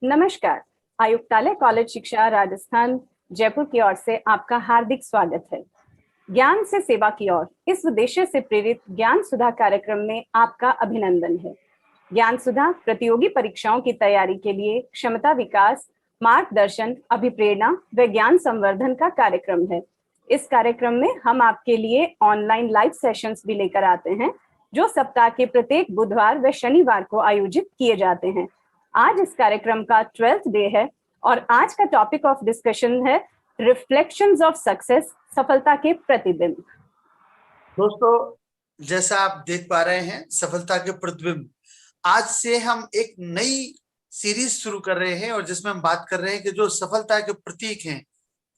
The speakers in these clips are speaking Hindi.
नमस्कार। आयुक्तालय कॉलेज शिक्षा राजस्थान जयपुर की ओर से आपका हार्दिक स्वागत है। ज्ञान से सेवा की ओर इस उद्देश्य से प्रेरित ज्ञान सुधा कार्यक्रम में आपका अभिनंदन है। ज्ञान सुधा प्रतियोगी परीक्षाओं की तैयारी के लिए क्षमता विकास, मार्गदर्शन, अभिप्रेरणा व ज्ञान संवर्धन का कार्यक्रम है। इस कार्यक्रम में हम आपके लिए ऑनलाइन लाइव सेशंस भी लेकर आते हैं, जो सप्ताह के प्रत्येक बुधवार व शनिवार को आयोजित किए जाते हैं। आज इस कार्यक्रम का 12th डे है और आज का टॉपिक ऑफ डिस्कशन है रिफ्लेक्शंस ऑफ सक्सेस, सफलता के प्रतिबिंब। दोस्तों, जैसा आप देख पा रहे हैं, सफलता के प्रतिबिंब, आज से हम एक नई सीरीज शुरू कर रहे हैं और जिसमें हम बात कर रहे हैं कि जो सफलता के प्रतीक हैं।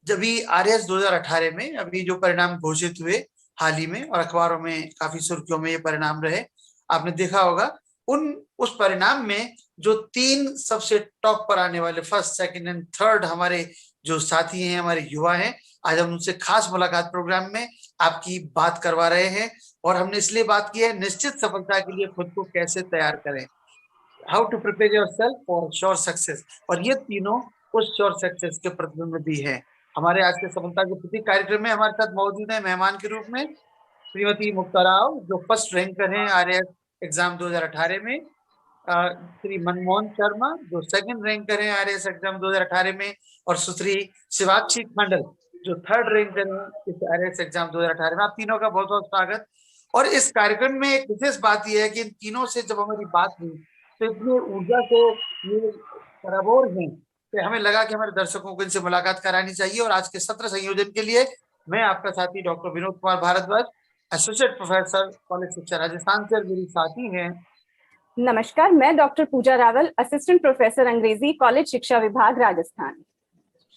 जब भी आरएस 2018 में अभी जो परिणाम घोषित हुए हाल ही में और अखबारों में काफी सुर्खियों में ये परिणाम रहे, आपने देखा होगा। उस परिणाम में जो 3 सबसे टॉप पर आने वाले फर्स्ट, सेकंड एंड थर्ड हमारे जो साथी हैं, हमारे युवा हैं, आज हम उनसे खास मुलाकात प्रोग्राम में आपकी बात करवा रहे हैं। और हमने इसलिए बात की है, निश्चित सफलता के लिए खुद को कैसे तैयार करें, how to prepare yourself for sure success. और ये तीनों उस श्योर सक्सेस के प्रतिबिंब भी है। हमारे आज के सफलता के प्रतीक कार्यक्रम में हमारे साथ मौजूद है मेहमान के रूप में श्रीमती मुक्ता राव, जो फर्स्ट रैंकर हैं आरएएस एग्जाम 2018 में, श्री मनमोहन शर्मा, जो सेकंड रैंकर हैं आरएएस एग्जाम 2018 में, और सुश्री शिवाक्षी खंडल, जो थर्ड रैंकर हैं इस आरएएस एग्जाम 2018 में। आप तीनों का बहुत बहुत स्वागत। और इस कार्यक्रम में एक विशेष बात यह है कि इन तीनों से जब हमारी बात हुई तो इतनी ऊर्जा से ये सराबोर हैं कि हमें लगा कि हमारे दर्शकों को इनसे मुलाकात करानी चाहिए। और आज के सत्र संयोजन के लिए मैं आपका साथी doctor Vinod Kumar Bhardwaj, associate professor college शिक्षा राजस्थान से, मेरी साथी हैं। नमस्कार, मैं doctor Pooja Rawal, assistant professor अंग्रेजी, कॉलेज शिक्षा विभाग, राजस्थान।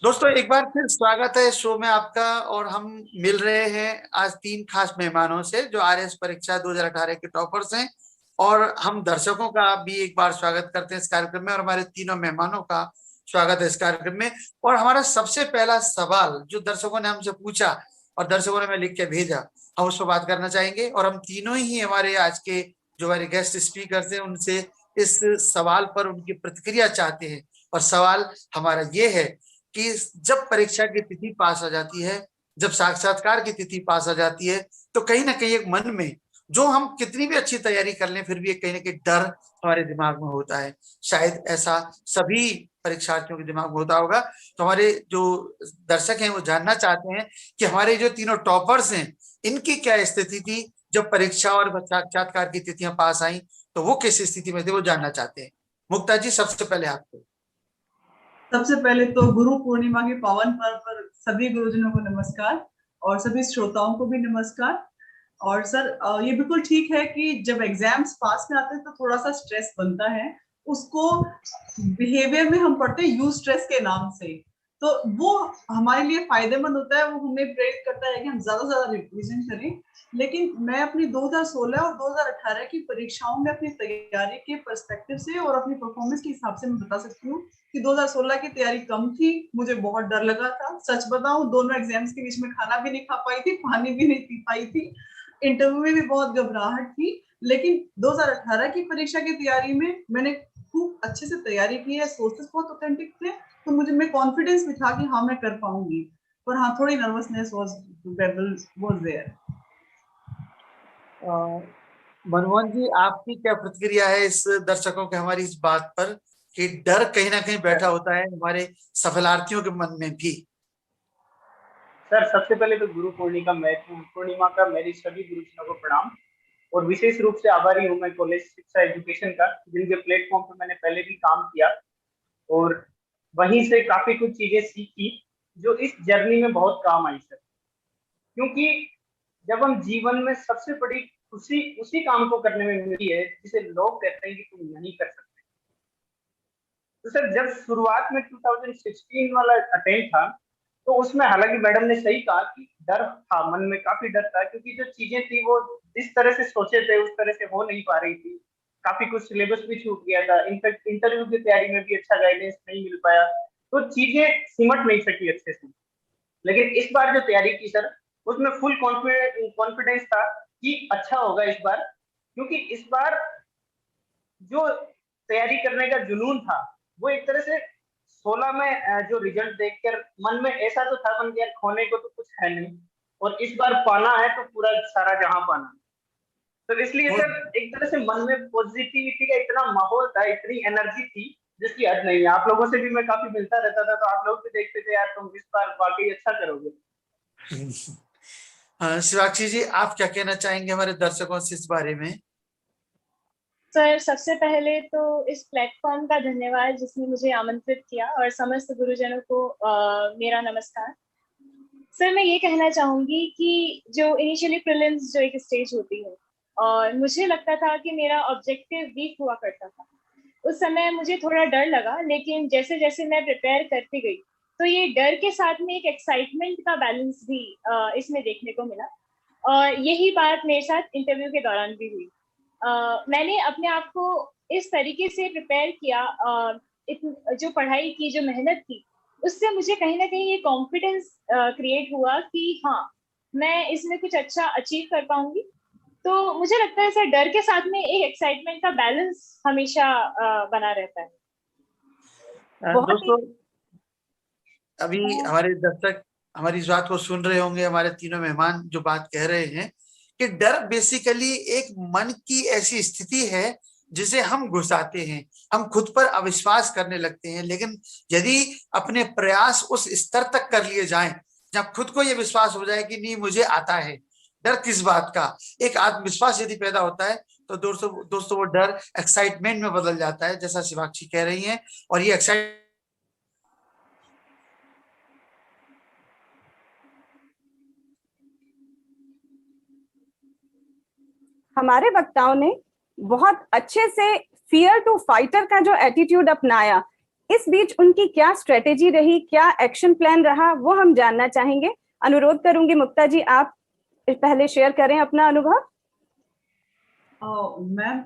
दोस्तों, एक बार फिर स्वागत है शो में आपका। और हम मिल रहे हैं आज 3 खास मेहमानों से जो आरएएस परीक्षा 2018 के टॉपर्स हैं। और हम दर्शकों का भी एक बार स्वागत करते हैं इस कार्यक्रम में, और हमारे तीनों मेहमानों का स्वागत है इस कार्यक्रम में। और हमारा सबसे पहला सवाल जो दर्शकों ने हमसे पूछा और दर्शकों ने हमें लिख के भेजा, हम उस पर बात करना चाहेंगे। और हम तीनों ही हमारे आज के जो हमारे गेस्ट स्पीकर हैं उनसे इस सवाल पर उनकी प्रतिक्रिया चाहते हैं। और सवाल हमारा ये है कि जब परीक्षा की तिथि पास आ जाती है, जब साक्षात्कार की तिथि पास आ जाती है, तो कहीं ना कहीं एक मन में, जो हम कितनी भी अच्छी तैयारी कर लें, फिर भी एक कहीं ना कहीं डर हमारे दिमाग में होता है। शायद ऐसा सभी परीक्षार्थियों के दिमाग में होता होगा। तो हमारे जो दर्शक हैं वो जानना चाहते हैं कि हमारे जो तीनों टॉपर्स हैं इनकी क्या स्थिति थी जब परीक्षा और साक्षात्कार की तिथियां पास आई, तो वो किस स्थिति में थे वो जानना चाहते हैं। मुक्ता जी, सबसे पहले आपको। सबसे पहले तो गुरु पूर्णिमा के पावन पर्व पर सभी गुरुजनों को नमस्कार और सभी श्रोताओं को भी नमस्कार। और सर, ये बिल्कुल ठीक है कि जब एग्जाम्स पास में आते हैं तो थोड़ा सा स्ट्रेस बनता है। उसको बिहेवियर में हम पढ़ते हैं यूज स्ट्रेस के नाम से, तो वो हमारे लिए फायदेमंद होता है। वो हमें प्रेरित करता है कि हम ज्यादा से ज्यादा रिविजन करें। लेकिन मैं अपनी 2016 और 2018 की परीक्षाओं में अपनी तैयारी के पर्सपेक्टिव से और अपनी परफॉर्मेंस के हिसाब से मैं बता सकती हूँ कि 2016 की तैयारी कम थी, मुझे बहुत डर लगा था। सच बताऊं, दोनों एग्जाम्स के बीच में खाना भी नहीं खा पाई थी, पानी भी नहीं पी पाई थी, इंटरव्यू में भी बहुत घबराहट थी। लेकिन 2018 की परीक्षा की तैयारी में मैंने खूब अच्छे से तैयारी की है, सोर्सेस बहुत ऑथेंटिक थे, तो मुझे में कॉन्फिडेंस भी था कि हाँ मैं कर पाऊंगी। पर हाँ, थोड़ी नर्वसनेस वाज देयर। मनमोहन जी, आपकी क्या प्रतिक्रिया है इस दर्शकों के हमारी इस बात पर कि डर कहीं ना कहीं बैठा होता है हमारे सफलार्थियों के मन में भी? सर, सबसे पहले तो गुरु पूर्णिमा का मेरी सभी गुरुजनों को प्रणाम। और विशेष रूप से आभारी हूँ मैं कॉलेज शिक्षा एजुकेशन का, जिनके प्लेटफॉर्म पर मैंने पहले भी काम किया और वहीं से काफी कुछ चीजें सीखी जो इस जर्नी में बहुत काम आई सर। क्योंकि जब हम जीवन में सबसे बड़ी खुशी उसी काम को करने में मिली है जिसे लोग कहते हैं कि तुम नहीं कर सकते। तो सर, जब शुरुआत में 2016 वाला अटेम्प्ट था तो उसमें हालांकि मैडम ने सही कहा कि डर था, मन में काफी डर था, क्योंकि जो चीजें थी वो जिस तरह से सोचे थे उस तरह से हो नहीं पा रही थी। काफी कुछ सिलेबस भी छूट गया था, इनफैक्ट इंटरव्यू की तैयारी में भी अच्छा गाइडेंस नहीं मिल पाया, तो चीजें सिमट नहीं सकी अच्छे से। लेकिन इस बार जो तैयारी की सर, उसमें फुल कॉन्फिडेंस था कि अच्छा होगा इस बार। क्योंकि इस बार जो तैयारी करने का जुनून था वो एक तरह से 16 में जो रिजल्ट देखकर मन में ऐसा तो था कि यार खोने को तो कुछ है नहीं, और इस बार पाना है तो पूरा सारा जहां पाना। तो इसलिए सर एक तरह से मन में पॉजिटिविटी का इतना माहौल था, इतनी एनर्जी थी जिसकी हद नहीं है। आप लोगों से भी मैं काफी मिलता रहता था, तो आप लोग भी देखते थे यार तुम इस बार वाकई अच्छा करोगे। शिवाक्षी जी, आप क्या कहना चाहेंगे हमारे दर्शकों से इस बारे में? सर सबसे पहले तो इस प्लेटफॉर्म का धन्यवाद जिसने मुझे आमंत्रित किया, और समस्त गुरुजनों को मेरा नमस्कार। सर मैं ये कहना चाहूंगी कि जो इनिशियली प्रीलिम्स जो एक स्टेज होती है, और मुझे लगता था कि मेरा ऑब्जेक्टिव वीक हुआ करता था। उस समय मुझे थोड़ा डर लगा, लेकिन जैसे जैसे मैं प्रिपेयर करती गई तो ये डर के साथ में एक एक्साइटमेंट का बैलेंस भी इसमें देखने को मिला, और यही बात मेरे साथ इंटरव्यू के दौरान भी हुई। मैंने अपने आप को इस तरीके से प्रिपेयर किया, जो पढ़ाई की, जो मेहनत की, उससे मुझे कहीं ना कहीं ये कॉन्फिडेंस क्रिएट हुआ कि हाँ मैं इसमें कुछ अच्छा अचीव कर पाऊंगी। तो मुझे लगता है सर डर के साथ में एक एक्साइटमेंट का बैलेंस हमेशा बना रहता है। दोस्तों, अभी हमारे दर्शक हमारी इस बात को सुन रहे होंगे, हमारे तीनों मेहमान जो बात कह रहे हैं कि डर बेसिकली एक मन की ऐसी स्थिति है जिसे हम घुसाते हैं, हम खुद पर अविश्वास करने लगते हैं। लेकिन यदि अपने प्रयास उस स्तर तक कर लिए जाएं जब खुद को यह विश्वास हो जाए कि नहीं मुझे आता है, डर किस बात का, एक आत्मविश्वास यदि पैदा होता है तो दोस्तों वो डर एक्साइटमेंट में बदल जाता है, जैसा शिवाक्षी कह रही हैं। और ये एक्साइटमेंट हमारे वक्ताओं ने बहुत अच्छे से फियर टू फाइटर का जो एटीट्यूड अपनाया, इस बीच उनकी क्या स्ट्रेटेजी रही, क्या एक्शन प्लान रहा, वो हम जानना चाहेंगे। अनुरोध करूंगी मुक्ता जी, आप पहले शेयर करें अपना अनुभव। मैम,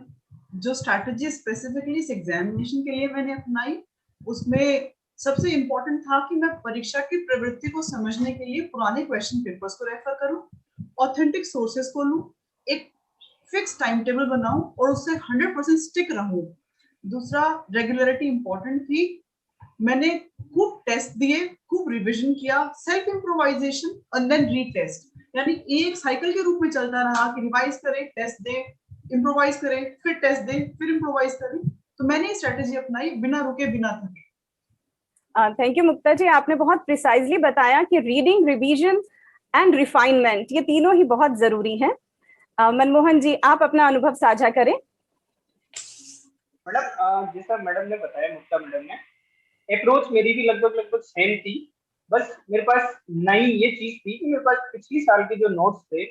जो स्ट्रैटेजी स्पेसिफिकली इस एग्जामिनेशन के लिए मैंने अपनाई, उसमें सबसे इम्पोर्टेंट था कि मैं परीक्षा की प्रवृत्ति को समझने के लिए पुराने क्वेश्चन पेपर्स को रेफर करूं, ऑथेंटिक सोर्सेस को लूं, एक फिक्स टाइम टेबल बनाऊं और उससे 100% स्टिक रहूं। दूसरा, रेगुलरिटी इंपॉर्टेंट थी। मैंने खूब टेस्ट दिए, खूब रिवीजन किया, सेल्फ इम्प्रोवाइजेशन और देन रीटेस्ट, यानी एक साइकिल के रूप में चलता रहा कि रिवाइज करें, टेस्ट दें, इम्प्रोवाइज करें, फिर टेस्ट दें, फिर इम्प्रोवाइज करें। तो मैंने ये स्ट्रेटेजी अपनाई बिना रुके, बिना थके। थैंक यू मुक्ता जी, आपने बहुत प्रिसाइजली बताया कि रीडिंग, रिवीजन एंड रिफाइनमेंट, ये तीनों ही बहुत जरूरी हैं। मनमोहन जी, आप अपना अनुभव साझा करें। मैडम, जैसा मैडम ने बताया, मुक्ता मैडम ने, अप्रोच मेरी भी लगभग सेम थी। बस मेरे पास नई ये चीज थी कि मेरे पास पिछली साल के जो नोट्स थे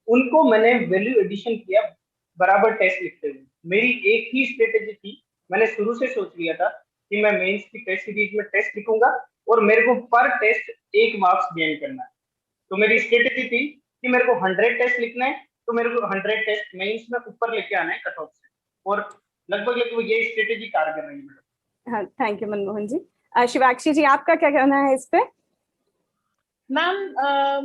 उनको मैंने वैल्यू एडिशन किया बराबर टेस्ट लिखते हुए। मेरी एक ही स्ट्रेटेजी थी, मैंने शुरू से सोच लिया था कि मैं मेंस की टेस्ट सीरीज में टेस्ट लिखूंगा और मेरे को पर टेस्ट 1 मार्क्स गेन करना है। तो मेरी स्ट्रेटेजी थी कि मेरे को 100 टेस्ट लिखना है, तो मेरे को 100 टेस्ट मेंस में ऊपर लेके आना है कट ऑफ से, और लगभग ये स्ट्रेटेजी कारगर रही मैडम। हाँ, थैंक यू मनमोहन जी। शिवाक्षी जी, आपका क्या कहना है इस पे? मैम,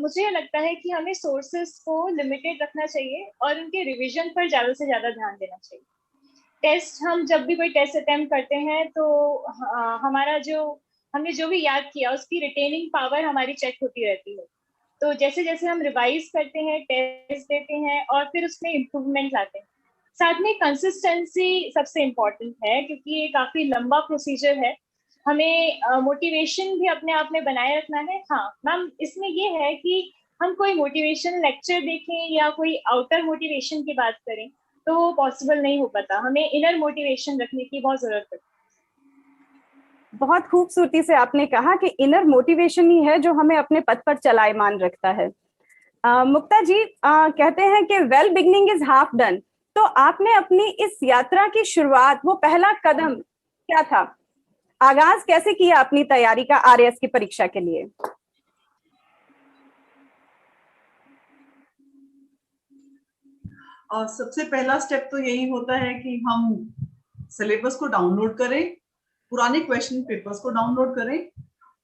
मुझे लगता है कि हमें सोर्सेस को लिमिटेड रखना चाहिए और उनके रिवीजन पर ज्यादा से ज्यादा ध्यान देना चाहिए। टेस्ट, हम जब भी कोई टेस्ट अटेम्प्ट करते हैं तो हमारा हमने जो भी याद किया उसकी रिटेनिंग पावर हमारी चेक होती रहती है। तो जैसे जैसे हम रिवाइज करते हैं, टेस्ट देते हैं और फिर उसमें इम्प्रूवमेंट लाते हैं। साथ में कंसिस्टेंसी सबसे इम्पोर्टेंट है, क्योंकि ये काफी लंबा प्रोसीजर है। हमें मोटिवेशन भी अपने आप में बनाए रखना है। हाँ मैम, इसमें ये है कि हम कोई मोटिवेशन लेक्चर देखें या कोई आउटर मोटिवेशन की बात करें तो वो पॉसिबल नहीं हो पाता। हमें इनर मोटिवेशन रखने की बहुत जरूरत है। बहुत खूबसूरती से आपने कहा कि इनर मोटिवेशन ही है जो हमें अपने पथ पर चलायमान रखता है। मुक्ता जी कहते हैं कि well beginning is half done. तो आपने अपनी इस यात्रा की शुरुआत, वो पहला कदम क्या था? आगाज कैसे किया अपनी तैयारी का आरएएस की परीक्षा के लिए? सबसे पहला स्टेप तो यही होता है कि हम सिलेबस को डाउनलोड करें, पुराने क्वेश्चन पेपर्स को डाउनलोड करें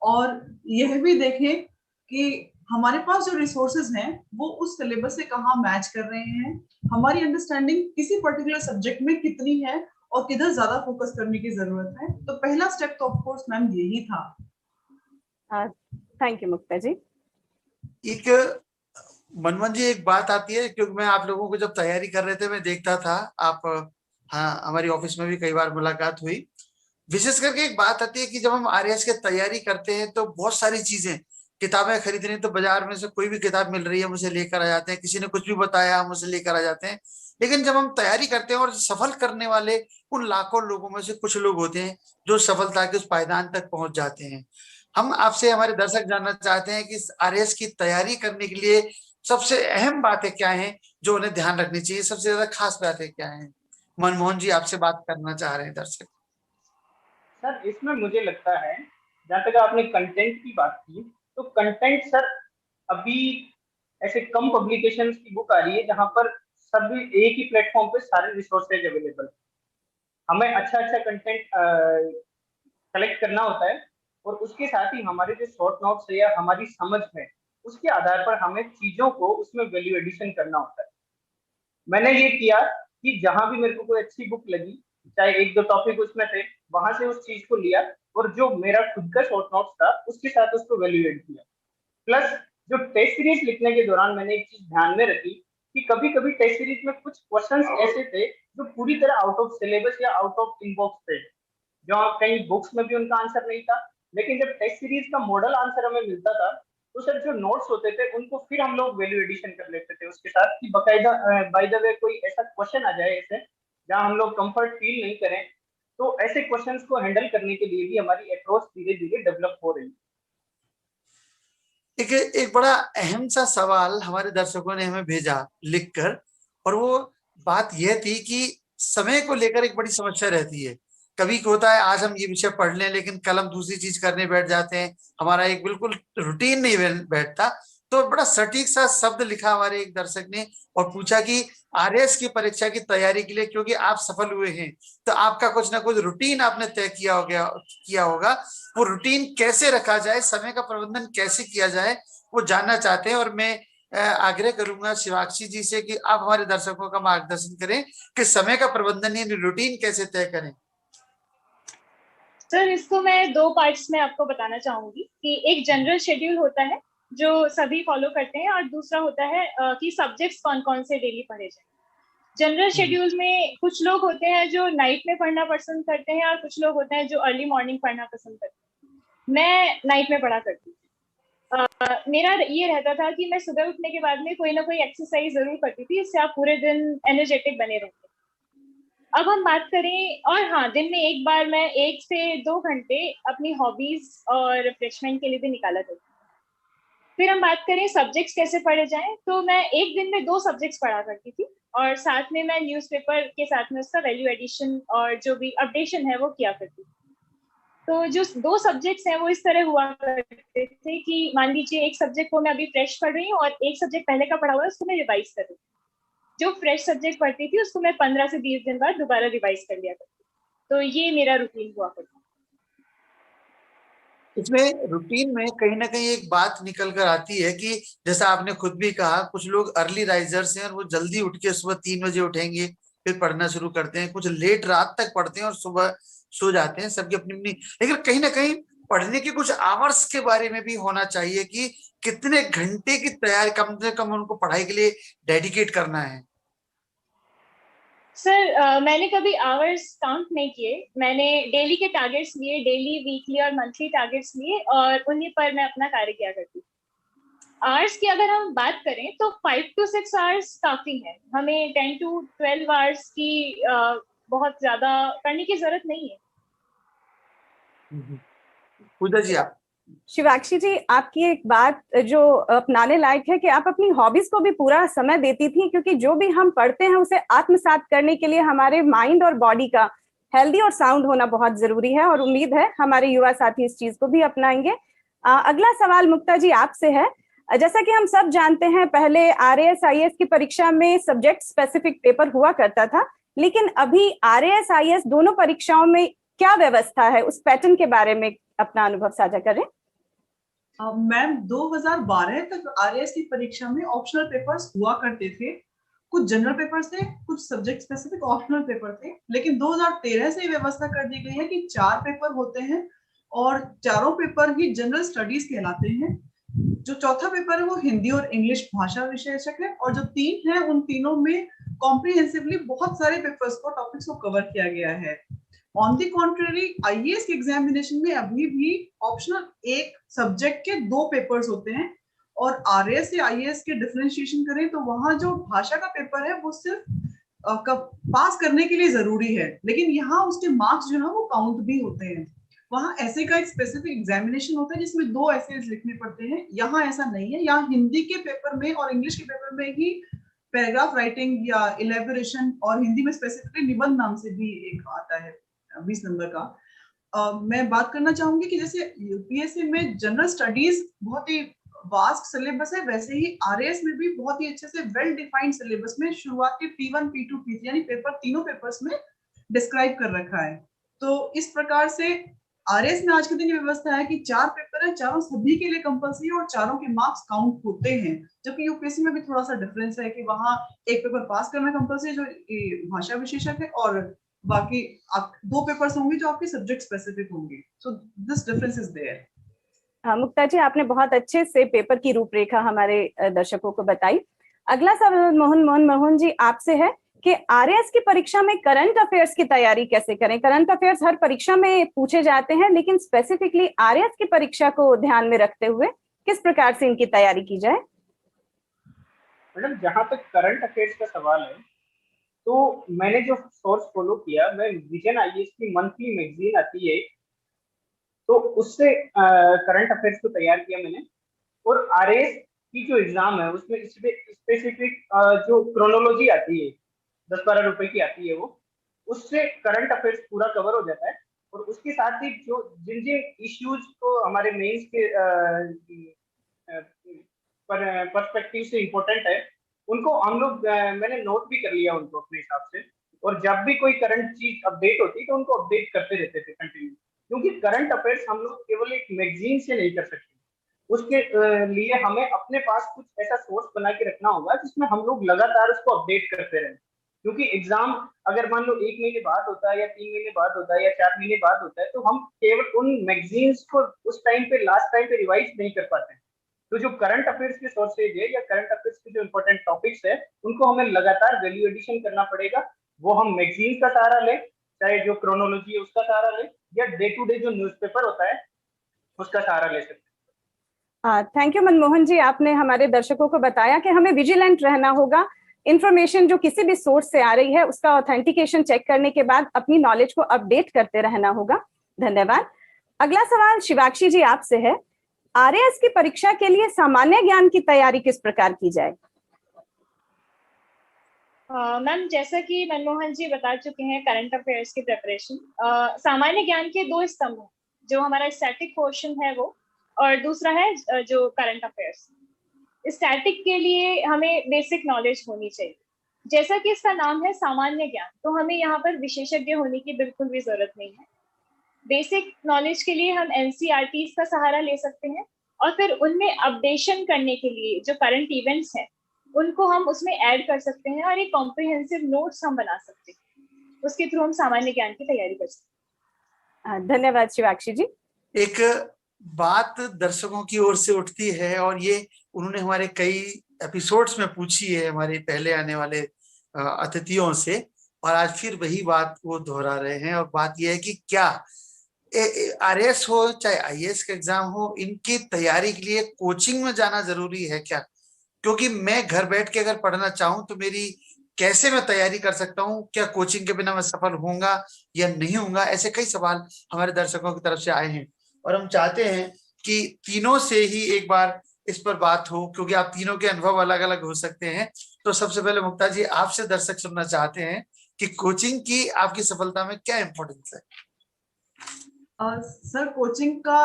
और यह भी देखें कि हमारे पास जो रिसोर्सेज हैं वो उस सिलेबस से कहाँ मैच कर रहे हैं, हमारी अंडरस्टैंडिंग किसी पर्टिकुलर सब्जेक्ट में कितनी है और किधर ज्यादा फोकस करने की जरूरत है। तो पहला स्टेप तो ऑफ कोर्स मैम यही था। थैंक यू मुक्ता जी। एक मनमोहन जी, एक बात आती है, क्योंकि मैं आप लोगों को जब तैयारी कर रहे थे मैं देखता था आप, हाँ हमारी ऑफिस में भी कई बार मुलाकात हुई। विशेष करके एक बात आती है कि जब हम आरएएस की तैयारी करते हैं तो बहुत सारी चीजें, किताबें खरीदनी तो बाजार में से कोई भी किताब मिल रही है मुझे लेकर आ जाते हैं, किसी ने कुछ भी बताया हम उसे लेकर आ जाते हैं। लेकिन जब हम तैयारी करते हैं और सफल करने वाले उन लाखों लोगों में से कुछ लोग होते हैं जो सफलता के उस पायदान तक पहुंच जाते हैं। हम आपसे, हमारे दर्शक जानना चाहते हैं कि आरएएस की तैयारी करने के लिए सबसे अहम बातें क्या हैं जो उन्हें ध्यान रखनी चाहिए, सबसे ज्यादा खास बातें क्या हैं। मनमोहन जी आपसे बात करना चाह रहे हैं दर्शक। सर इसमें मुझे लगता है, जहाँ तक आपने कंटेंट की बात की, तो कंटेंट सर अभी ऐसे कम पब्लिकेशंस की बुक आ रही है जहाँ पर सभी एक ही प्लेटफॉर्म पे सारे रिसोर्सेज अवेलेबल। हमें अच्छा अच्छा कंटेंट कलेक्ट करना होता है और उसके साथ ही हमारे जो शॉर्ट नोट्स है या हमारी समझ में, उसके आधार पर हमें चीजों को उसमें वैल्यू एडिशन करना होता है। मैंने ये किया कि जहां भी मेरे को कोई अच्छी बुक लगी, चाहे एक दो टॉपिक उसमें थे, वहां से उस चीज को लिया और जो मेरा खुद का शॉर्ट नोट्स था उसके साथ उसको वैल्यू एड किया। प्लस जो टेस्ट सीरीज लिखने के दौरान मैंने एक चीज ध्यान में रखी कि कभी कभी टेस्ट सीरीज में कुछ क्वेश्चंस ऐसे थे जो पूरी तरह आउट ऑफ सिलेबस या आउट ऑफ इनबॉक्स थे, जो कई बुक्स में भी उनका आंसर नहीं था। लेकिन जब टेस्ट सीरीज का मॉडल आंसर हमें मिलता था तो सर जो नोट्स होते थे उनको फिर हम लोग वैल्यू एडिशन कर लेते थे उसके साथ, कि बकायदा बाय द वे कोई ऐसा क्वेश्चन आ जाए ऐसे जहां हम लोग कंफर्ट फील नहीं करें, तो ऐसे क्वेश्चंस को हैंडल करने के लिए भी हमारी अप्रोच धीरे धीरे डेवलप हो रही है। एक बड़ा अहम सा सवाल हमारे दर्शकों ने हमें भेजा लिखकर, और वो बात यह थी कि समय को लेकर एक बड़ी समस्या रहती है। कभी होता है आज हम ये विषय पढ़ लें लेकिन कल हम दूसरी चीज करने बैठ जाते हैं, हमारा एक बिल्कुल रूटीन नहीं बैठता। तो बड़ा सटीक सा शब्द लिखा हमारे एक दर्शक ने और पूछा कि आरएएस की परीक्षा की तैयारी के लिए, क्योंकि आप सफल हुए हैं तो आपका कुछ ना कुछ रूटीन आपने तय किया होगा, वो रूटीन कैसे रखा जाए, समय का प्रबंधन कैसे किया जाए, वो जानना चाहते हैं। और मैं आग्रह करूंगा शिवाक्षी जी से कि आप हमारे दर्शकों का मार्गदर्शन करें कि समय का प्रबंधन यानी रूटीन कैसे तय करें। सर इसको मैं दो पार्ट्स में आपको बताना चाहूंगी कि एक जनरल शेड्यूल होता है जो सभी फॉलो करते हैं, और दूसरा होता है कि सब्जेक्ट्स कौन कौन से डेली पढ़े जाए। जनरल शेड्यूल में कुछ लोग होते हैं जो नाइट में पढ़ना पसंद करते हैं और कुछ लोग होते हैं जो अर्ली मॉर्निंग पढ़ना पसंद करते हैं। मैं नाइट में पढ़ा करती थी। मेरा ये रहता था कि मैं सुबह उठने के बाद में कोई ना कोई एक्सरसाइज जरूर करती थी, इससे आप पूरे दिन एनर्जेटिक बने रहते। अब हम बात करें, और हाँ, दिन में एक बार मैं 1 से 2 घंटे अपनी हॉबीज और रिफ्रेशमेंट के लिए भी निकाला करती। फिर हम बात करें सब्जेक्ट्स कैसे पढ़े जाएं, तो मैं एक दिन में 2 सब्जेक्ट्स पढ़ा करती थी और साथ में मैं न्यूज़पेपर के साथ में उसका वैल्यू एडिशन और जो भी अपडेशन है वो किया करती थी। तो जो 2 सब्जेक्ट्स हैं वो इस तरह हुआ करते थे कि मान लीजिए एक सब्जेक्ट को मैं अभी फ्रेश पढ़ रही हूँ और एक सब्जेक्ट पहले का पढ़ा हुआ है उसको मैं रिवाइज कर रही हूँ। जो फ्रेश सब्जेक्ट पढ़ती थी उसको मैं 15 से 20 दिन बाद दोबारा रिवाइज कर लिया करती। तो ये मेरा रूटीन हुआ करता। इसमें रूटीन में कहीं ना कहीं एक बात निकल कर आती है कि जैसा आपने खुद भी कहा, कुछ लोग अर्ली राइजर्स हैं और वो जल्दी उठ के सुबह 3 बजे उठेंगे फिर पढ़ना शुरू करते हैं, कुछ लेट रात तक पढ़ते हैं और सुबह सो जाते हैं, सबकी अपनी अपनी। लेकिन कहीं ना कहीं पढ़ने के कुछ आवर्स के बारे में भी होना चाहिए कि कितने घंटे की तैयारी कम से कम उनको पढ़ाई के लिए डेडिकेट करना है। सर मैंने कभी आवर्स काउंट नहीं किए, मैंने डेली के टारगेट्स लिए, डेली वीकली और मंथली टारगेट्स लिए और उन्हीं पर मैं अपना कार्य किया करती। आवर्स की अगर हम बात करें तो 5 to 6 आवर्स काफी है, हमें 10 to 12 आवर्स की बहुत ज्यादा करने की जरूरत नहीं है। पूजा जी आप। शिवाक्षी जी, आपकी एक बात जो अपनाने लायक है कि आप अपनी हॉबीज को भी पूरा समय देती थी, क्योंकि जो भी हम पढ़ते हैं उसे आत्मसात करने के लिए हमारे माइंड और बॉडी का हेल्दी और साउंड होना बहुत जरूरी है, और उम्मीद है हमारे युवा साथी इस चीज को भी अपनाएंगे। अगला सवाल मुक्ता जी आपसे है। जैसा कि हम सब जानते हैं, पहले आरएएस आईएएस की परीक्षा में सब्जेक्ट स्पेसिफिक पेपर हुआ करता था, लेकिन अभी आरएएस आईएएस दोनों परीक्षाओं में क्या व्यवस्था है, उस पैटर्न के बारे में अपना अनुभव साझा करें। मैम 2012 तक आरएएस की परीक्षा में ऑप्शनल पेपर्स हुआ करते थे। कुछ जनरल पेपर्स थे, कुछ सब्जेक्ट स्पेसिफिक ऑप्शनल पेपर थे, लेकिन 2013 से व्यवस्था कर दी गई है कि 4 पेपर होते हैं और चारों पेपर ही जनरल स्टडीज कहलाते हैं। जो चौथा पेपर है वो हिंदी और इंग्लिश भाषा विषयक है, और जो 3 है उन तीनों में कॉम्प्रिहेंसिवली बहुत सारे पेपर्स को, टॉपिक्स को कवर किया गया है। ऑन दी कॉन्ट्ररी, आईएएस के एग्जामिनेशन में अभी भी ऑप्शनल एक सब्जेक्ट के 2 पेपर्स होते हैं, और आरएएस से आईएएस के डिफरेंशिएशन करें तो वहां जो भाषा का पेपर है वो सिर्फ पास करने के लिए जरूरी है, लेकिन यहाँ उसके मार्क्स जो है वो काउंट भी होते हैं। वहाँ ऐसे का एक स्पेसिफिक एग्जामिनेशन होता है जिसमें 2 एसेज लिखने पड़ते हैं, यहाँ ऐसा नहीं है। यहाँ हिंदी के पेपर में और इंग्लिश के पेपर में ही पैराग्राफ राइटिंग या इलेबोरेशन, और हिंदी में स्पेसिफिकली निबंध नाम से भी एक आता है 20 नंबर का। मैं बात करना चाहूंगी कि जैसे यूपीएससी में जनरल स्टडीज बहुत ही वास्ट सिलेबस है, वैसे ही आरएएस में भी बहुत ही अच्छे से वेल डिफाइंड सिलेबस में शुरुआती P1, P2, P3 यानी तीनों पेपर्स में डिस्क्राइब कर रखा है। तो इस प्रकार से आरएएस में आज के दिन की व्यवस्था है कि 4 पेपर है, चारों सभी के लिए कंपल्सरी और चारों के मार्क्स काउंट होते हैं। जबकि यूपीएससी में भी थोड़ा सा डिफरेंस है कि वहाँ एक पेपर पास करना कंपल्सरी जो भाषा विशेषक है, और बाकी 2 पेपर्स होंगे जो आपके सब्जेक्ट स्पेसिफिक होंगे। So this difference is there. Mukta ji, आपने बहुत अच्छे से पेपर की रूपरेखा हमारे दर्शकों को बताई। अगला सवाल मोहन जी आपसे है कि आरएएस की परीक्षा में करंट अफेयर्स की तैयारी कैसे करें? करंट अफेयर्स हर परीक्षा में पूछे जाते हैं, लेकिन स्पेसिफिकली आरएएस की परीक्षा को ध्यान में रखते हुए किस प्रकार से इनकी तैयारी की जाए? मैडम, जहां तक करंट अफेयर्स का सवाल है तो मैंने जो सोर्स फॉलो किया, मैं विजन आईएएस की मंथली मैगजीन आती है तो उससे करंट अफेयर्स को तैयार किया मैंने। और आरएएस की जो एग्जाम है उसमें स्पेसिफिक जो क्रोनोलॉजी आती है 10-12 रुपए की आती है, वो उससे करंट अफेयर्स पूरा कवर हो जाता है। और उसके साथ ही जो जिन जिन इश्यूज को हमारे मेंस के पर्सपेक्टिव से इम्पोर्टेंट है उनको हम लोग मैंने नोट भी कर लिया उनको अपने हिसाब से। और जब भी कोई करंट चीज अपडेट होती तो उनको अपडेट करते रहते थे कंटिन्यू, क्योंकि करंट अफेयर्स हम लोग केवल एक मैगजीन से नहीं कर सकते। उसके लिए हमें अपने पास कुछ ऐसा सोर्स बना के रखना होगा जिसमें हम लोग लगातार उसको अपडेट करते रहें। क्योंकि एग्जाम अगर मान लो 1 महीने बाद होता है या 3 महीने बाद होता है या 4 महीने बाद होता है, तो हम केवल उन मैगजीन्स को उस टाइम पे लास्ट टाइम पे रिवाइज नहीं कर पाते हैं। तो जो करंट अफेयर्स के सोर्सेज है या करंट अफेयर्स के जो इंपॉर्टेंट टॉपिक्स है उनको हमें लगातार वैल्यू एडिशन करना पड़ेगा। वो हम मैगजीन का सहारा लें, चाहे जो क्रोनोलॉजी है उसका सहारा लें, या डे टू डे जो न्यूज़पेपर होता है उसका सहारा ले सकते हैं। थैंक यू मनमोहन जी, आपने हमारे दर्शकों को बताया कि हमें विजिलेंट रहना होगा। इंफॉर्मेशन जो किसी भी सोर्स से आ रही है उसका ऑथेंटिकेशन चेक करने के बाद अपनी नॉलेज को अपडेट करते रहना होगा। धन्यवाद। अगला सवाल शिवाक्षी जी आपसे है, आरएएस की परीक्षा के लिए सामान्य ज्ञान की तैयारी किस प्रकार की जाए? मैम, जैसा कि मनमोहन जी बता चुके हैं करंट अफेयर्स की प्रिपरेशन, सामान्य ज्ञान के 2 स्तंभ हैं, जो हमारा स्टैटिक पोर्शन है वो, और दूसरा है जो करंट अफेयर्स। स्टैटिक के लिए हमें बेसिक नॉलेज होनी चाहिए। जैसा कि इसका नाम है सामान्य ज्ञान, तो हमें यहाँ पर विशेषज्ञ होने की बिल्कुल भी जरूरत नहीं है। बेसिक नॉलेज के लिए हम एनसीईआरटीज का सहारा ले सकते हैं, और फिर उनमें अपडेशन करने के लिए जो करंट इवेंट्स हैं उनको हम उसमें ऐड कर सकते हैं, और एक कॉम्प्रिहेंसिव नोट्स हम बना सकते हैं। उसके थ्रू हम सामान्य ज्ञान की तैयारी कर सकते हैं। धन्यवाद शिवाक्षी जी। एक बात दर्शकों की ओर से उठती है, और ये उन्होंने हमारे कई एपिसोड्स में पूछी है हमारे पहले आने वाले अतिथियों से, और आज फिर वही बात वो दोहरा रहे हैं। और बात यह है कि क्या आरएएस हो चाहे आईएएस का एग्जाम हो, इनकी तैयारी के लिए कोचिंग में जाना जरूरी है क्या? क्योंकि मैं घर बैठ के अगर पढ़ना चाहूं तो मेरी कैसे मैं तैयारी कर सकता हूं? क्या कोचिंग के बिना मैं सफल होऊंगा या नहीं होऊंगा? ऐसे कई सवाल हमारे दर्शकों की तरफ से आए हैं, और हम चाहते हैं कि तीनों से ही एक बार इस पर बात हो, क्योंकि आप तीनों के अनुभव अलग अलग हो सकते हैं। तो सबसे पहले मुक्ता जी, आपसे दर्शक सुनना चाहते हैं कि कोचिंग की आपकी सफलता में क्या इंपॉर्टेंस है? सर, कोचिंग का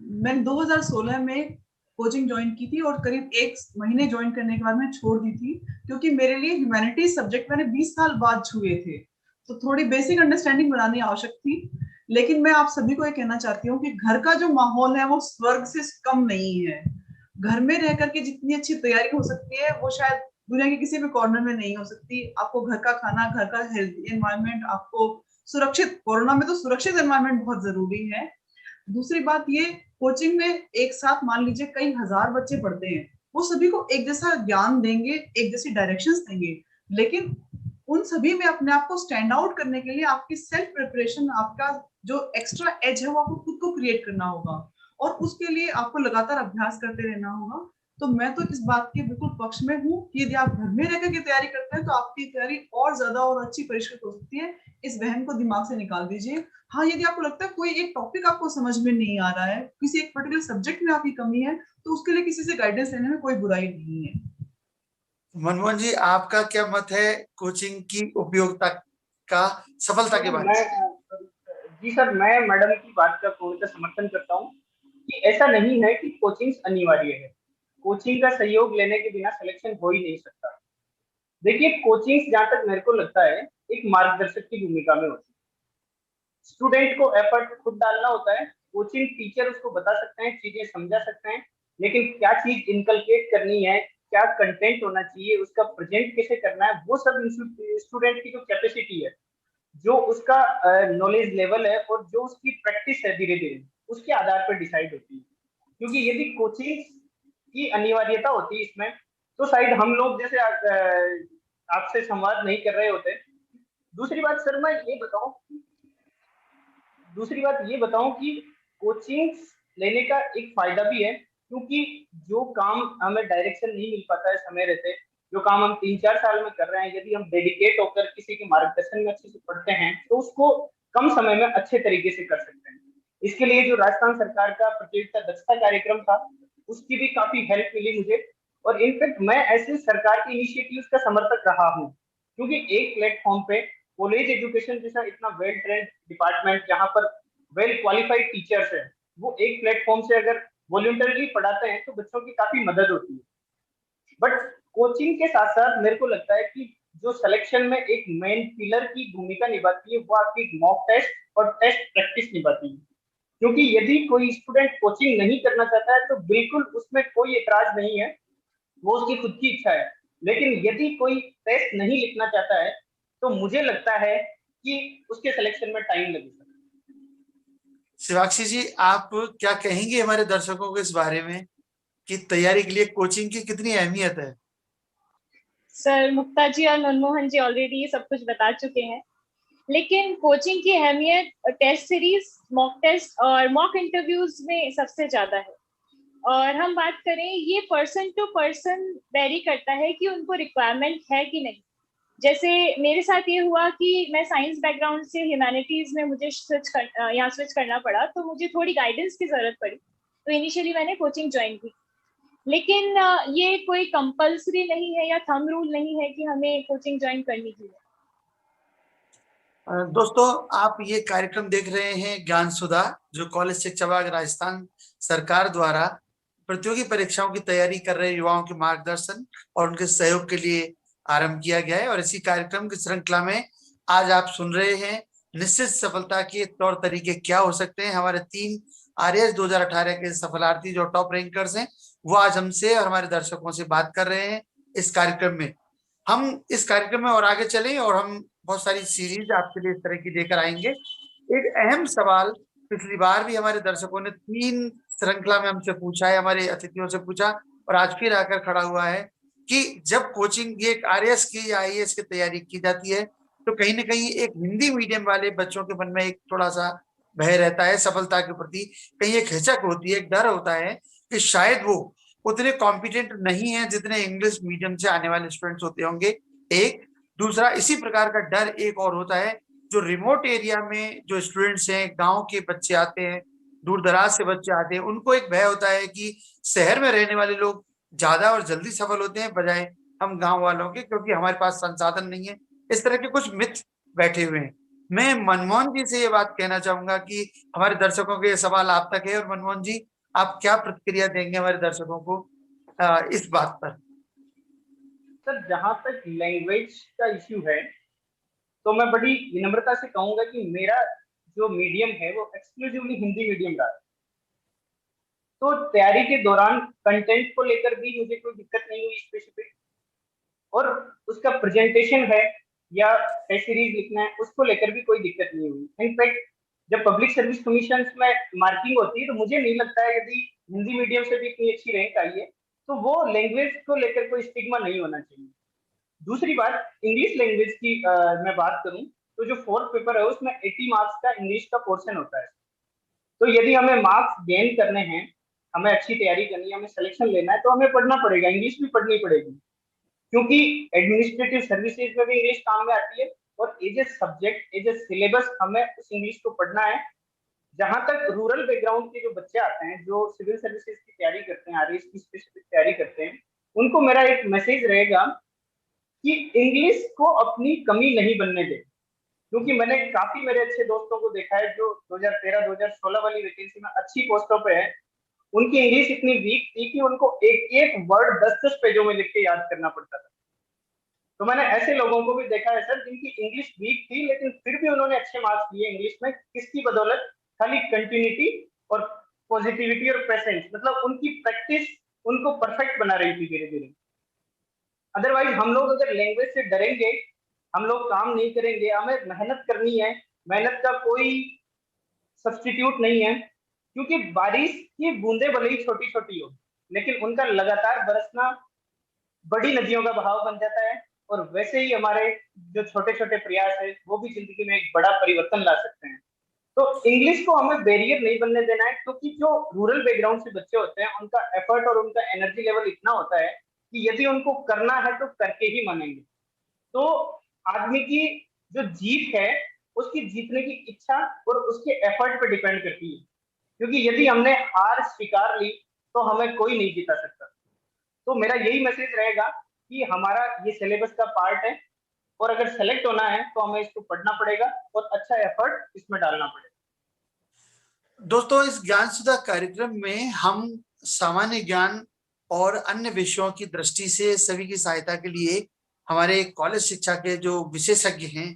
मैंने 2016 में कोचिंग ज्वाइन की थी, और करीब 1 महीने ज्वाइन करने के बाद मैं छोड़ दी थी, क्योंकि मेरे लिए ह्यूमैनिटीज सब्जेक्ट मैंने 20 साल बाद छुए थे, तो थोड़ी बेसिक अंडरस्टैंडिंग बनानी आवश्यक थी। लेकिन मैं आप सभी को ये कहना चाहती हूँ कि घर का जो माहौल है वो स्वर्ग से कम नहीं है। घर में रह करके जितनी अच्छी तैयारी हो सकती है वो शायद दुनिया के किसी भी कॉर्नर में नहीं हो सकती। आपको घर का खाना, घर का हेल्थी एनवायरनमेंट, आपको सुरक्षित, कोरोना में तो सुरक्षित एनवायरनमेंट बहुत जरूरी है। दूसरी बात ये, कोचिंग में एक साथ मान लीजिए कई हजार बच्चे पढ़ते हैं, वो सभी को एक जैसा ज्ञान देंगे, एक जैसी डायरेक्शंस देंगे, लेकिन उन सभी में अपने आप को स्टैंड आउट करने के लिए आपकी सेल्फ प्रिपरेशन, आपका जो एक्स्ट्रा एज है वो आपको खुद को क्रिएट करना होगा, और उसके लिए आपको लगातार अभ्यास करते रहना होगा। तो मैं तो इस बात के बिल्कुल पक्ष में हूँ कि यदि आप घर में रहकर के तैयारी करते हैं तो आपकी तैयारी और ज्यादा और अच्छी परिष्कृत हो सकती है। इस वहम को दिमाग से निकाल दीजिए। हाँ, यदि आपको लगता है कोई एक टॉपिक आपको समझ में नहीं आ रहा है, किसी एक पर्टिकुलर सब्जेक्ट में आपकी कमी है, तो उसके लिए किसी से गाइडेंस लेने में कोई बुराई नहीं है। मनमोहन जी, आपका क्या मत है कोचिंग की उपयोगिता का, सफलता के बारे में? जी सर, मैं मैडम की बात का पूर्णतः समर्थन करता हूँ कि ऐसा नहीं है कि कोचिंग अनिवार्य है। कोचिंग का सहयोग लेने के बिना सिलेक्शन हो ही नहीं सकता। देखिए, कोचिंग जहाँ तक मेरे को लगता है एक मार्गदर्शक की भूमिका में होती है। स्टूडेंट को एफर्ट खुद डालना होता है। कोचिंग टीचर उसको बता सकते हैं, चीजें समझा सकते हैं, लेकिन क्या चीज इनकलकेट करनी है, क्या कंटेंट होना चाहिए, उसका प्रेजेंट कैसे करना है, वो सब स्टूडेंट की जो कैपेसिटी है, जो उसका नॉलेज लेवल है और जो उसकी प्रैक्टिस है धीरे धीरे, उसके आधार पर डिसाइड होती है। क्योंकि यदि कोचिंग की अनिवार्यता होती है इसमें, तो शायद हम लोग जैसे आपसे संवाद नहीं कर रहे होते। दूसरी बात सर, मैं दूसरी बात ये बताऊं कि कोचिंग लेने का एक फायदा भी है, क्योंकि जो काम हमें डायरेक्शन नहीं मिल पाता है समय रहते, जो काम हम 3-4 साल में कर रहे हैं, यदि हम डेडिकेट होकर किसी के मार्गदर्शन में अच्छे से पढ़ते हैं तो उसको कम समय में अच्छे तरीके से कर सकते हैं। इसके लिए जो राजस्थान सरकार का प्रतियोगिता दक्षता कार्यक्रम था, उसकी भी काफी हेल्प मिली मुझे। और इनफैक्ट मैं ऐसे सरकार के इनिशिएटिव का समर्थक रहा हूँ, क्योंकि एक प्लेटफॉर्म पे कॉलेज एजुकेशन जैसा इतना वेल ट्रेंड डिपार्टमेंट, जहाँ पर वेल क्वालिफाइड टीचर्स है, वो एक प्लेटफॉर्म से अगर वॉलंटरली पढ़ाते हैं तो बच्चों की काफी मदद होती है। बट कोचिंग के साथ साथ मेरे को लगता है कि जो सिलेक्शन में एक मेन पिलर की भूमिका निभाती है, वो आपकी मॉक टेस्ट और टेस्ट प्रैक्टिस निभाती है। क्योंकि यदि कोई स्टूडेंट कोचिंग नहीं करना चाहता है तो बिल्कुल उसमें कोई एतराज नहीं है, वो उसकी खुद की इच्छा है। लेकिन यदि कोई टेस्ट नहीं लिखना चाहता है तो मुझे लगता है कि उसके सिलेक्शन में टाइम लगेगा। शिवाक्षी जी, आप क्या कहेंगे हमारे दर्शकों को इस बारे में कि तैयारी के लिए कोचिंग की कितनी अहमियत है? सर, मुक्ता जी और मनमोहन जी ऑलरेडी ये सब कुछ बता चुके हैं, लेकिन कोचिंग की अहमियत टेस्ट सीरीज, मॉक टेस्ट और मॉक इंटरव्यूज में सबसे ज्यादा है। और हम बात करें, ये पर्सन टू पर्सन वेरी करता है कि उनको रिक्वायरमेंट है कि नहीं। जैसे मेरे साथ ये हुआ कि मैं साइंस बैकग्राउंड से ह्यूमैनिटीज में मुझे यहाँ स्विच करना पड़ा, तो मुझे थोड़ी गाइडेंस की जरूरत पड़ी, तो इनिशियली मैंने कोचिंग ज्वाइन की। लेकिन ये कोई कंपल्सरी नहीं है या थंब रूल नहीं है कि हमें कोचिंग ज्वाइन करनी चाहिए। दोस्तों, आप ये कार्यक्रम देख रहे हैं ज्ञान सुधा, जो कॉलेज शिक्षा विभाग राजस्थान सरकार द्वारा प्रतियोगी परीक्षाओं की तैयारी कर रहे युवाओं के मार्गदर्शन और उनके सहयोग के लिए आरंभ किया गया है। और इसी कार्यक्रम की श्रृंखला में आज आप सुन रहे हैं निश्चित सफलता के तौर तरीके क्या हो सकते हैं। हमारे 3 RAS 2018 के सफलार्थी जो टॉप रैंकर्स हैं, वो आज हमसे और हमारे दर्शकों से बात कर रहे हैं इस कार्यक्रम में। हम इस कार्यक्रम में और आगे चलें और हम बहुत सारी सीरीज आपके लिए इस तरह की लेकर आएंगे। एक अहम सवाल पिछली बार भी हमारे दर्शकों ने 3 श्रृंखला में हमसे पूछा है, हमारे अतिथियों से पूछा, और आज फिर आकर खड़ा हुआ है कि जब कोचिंग एक RAS की या IAS की तैयारी की जाती है तो कहीं ना कहीं एक हिंदी मीडियम वाले बच्चों के मन में एक थोड़ा सा भय रहता है सफलता के प्रति, कहीं एक हिचक होती है, एक डर होता है कि शायद वो उतने कॉम्पिटेंट नहीं है जितने इंग्लिश मीडियम से आने वाले स्टूडेंट्स होते होंगे। एक दूसरा इसी प्रकार का डर एक और होता है, जो रिमोट एरिया में जो स्टूडेंट्स हैं, गांव के बच्चे आते हैं, दूर दराज से बच्चे आते हैं, उनको एक भय होता है कि शहर में रहने वाले लोग ज्यादा और जल्दी सफल होते हैं बजाय हम गांव वालों के, क्योंकि हमारे पास संसाधन नहीं है। इस तरह के कुछ मिथ बैठे हुए हैं। मैं मनमोहन जी से ये बात कहना चाहूंगा कि हमारे दर्शकों के ये सवाल आप तक है, और मनमोहन जी, आप क्या प्रतिक्रिया देंगे हमारे दर्शकों को इस बात पर? सर, जहां तक लैंग्वेज का इश्यू है, तो मैं बड़ी विनम्रता से कहूंगा कि मेरा जो मीडियम है वो एक्सक्लूसिवली हिंदी मीडियम रहा है। तो तैयारी के दौरान कंटेंट को लेकर भी मुझे कोई दिक्कत नहीं हुई स्पेसिफिक। और उसका प्रेजेंटेशन है या टेस्ट सीरीज लिखना है, उसको लेकर भी कोई दिक्कत नहीं हुई। इनफैक्ट जब पब्लिक सर्विस कमीशन में मार्किंग होती है तो मुझे नहीं लगता है यदि हिंदी मीडियम से भी इतनी अच्छी रैंक आई है तो वो लैंग्वेज को लेकर कोई स्टिग्मा नहीं होना चाहिए। दूसरी बात, इंग्लिश लैंग्वेज की मैं बात करूं तो जो फोर्थ पेपर है उसमें 80 मार्क्स का इंग्लिश का पोर्शन होता है। तो यदि हमें मार्क्स गेन करने हैं, हमें अच्छी तैयारी करनी है, हमें सिलेक्शन लेना है, तो हमें पढ़ना पड़ेगा, इंग्लिश भी पढ़नी पड़ेगी, क्योंकि एडमिनिस्ट्रेटिव सर्विसेज में भी इंग्लिश काम में आती है और as a subject, as a syllabus हमें उस इंग्लिश को पढ़ना है। जहां तक रूरल बैकग्राउंड के जो बच्चे आते हैं, जो सिविल सर्विसेज की तैयारी करते हैं, आरएएस की स्पेसिफिक तैयारी करते हैं, उनको मेरा एक मैसेज रहेगा कि इंग्लिश को अपनी कमी नहीं बनने दे। क्योंकि मैंने काफी मेरे अच्छे दोस्तों को देखा है जो 2013-2016 वाली वैकेंसी में अच्छी पोस्टों पे है, उनकी इंग्लिश इतनी वीक थी कि उनको एक एक वर्ड 10-10 पेजों में लिख के याद करना पड़ता था। तो मैंने ऐसे लोगों को भी देखा है सर, जिनकी इंग्लिश वीक थी लेकिन फिर भी उन्होंने अच्छे मार्क्स लिए इंग्लिश में। किसकी बदौलत? खाली कंटिन्यूटी और पॉजिटिविटी और प्रेजेंस, मतलब उनकी प्रैक्टिस उनको परफेक्ट बना रही थी धीरे धीरे। अदरवाइज हम लोग अगर लैंग्वेज से डरेंगे, हम लोग काम नहीं करेंगे। हमें मेहनत करनी है, मेहनत का कोई सब्स्टिट्यूट नहीं है, क्योंकि बारिश की बूंदे भले ही छोटी छोटी हो लेकिन उनका लगातार बरसना बड़ी नदियों का बहाव बन जाता है। और वैसे ही हमारे जो छोटे छोटे प्रयास है वो भी जिंदगी में एक बड़ा परिवर्तन ला सकते हैं। तो इंग्लिश को हमें बैरियर नहीं बनने देना है, क्योंकि जो रूरल बैकग्राउंड से बच्चे होते हैं उनका एफर्ट और उनका एनर्जी लेवल इतना होता है कि यदि उनको करना है तो करके ही मानेंगे। तो आदमी की जो जीत है उसकी जीतने की इच्छा और उसके एफर्ट पर डिपेंड करती है, क्योंकि यदि हमने हार स्वीकार ली तो हमें कोई नहीं जीता सकता। तो मेरा यही मैसेज रहेगा कि हमारा ये सिलेबस का पार्ट है और अगर सेलेक्ट होना है तो हमें इसको पढ़ना पड़ेगा और अच्छा एफर्ट इसमें डालना पड़ेगा। दोस्तों, इस ज्ञान सुधा कार्यक्रम में हम सामान्य ज्ञान और अन्य विषयों की दृष्टि से सभी की सहायता के लिए हमारे कॉलेज शिक्षा के जो विशेषज्ञ हैं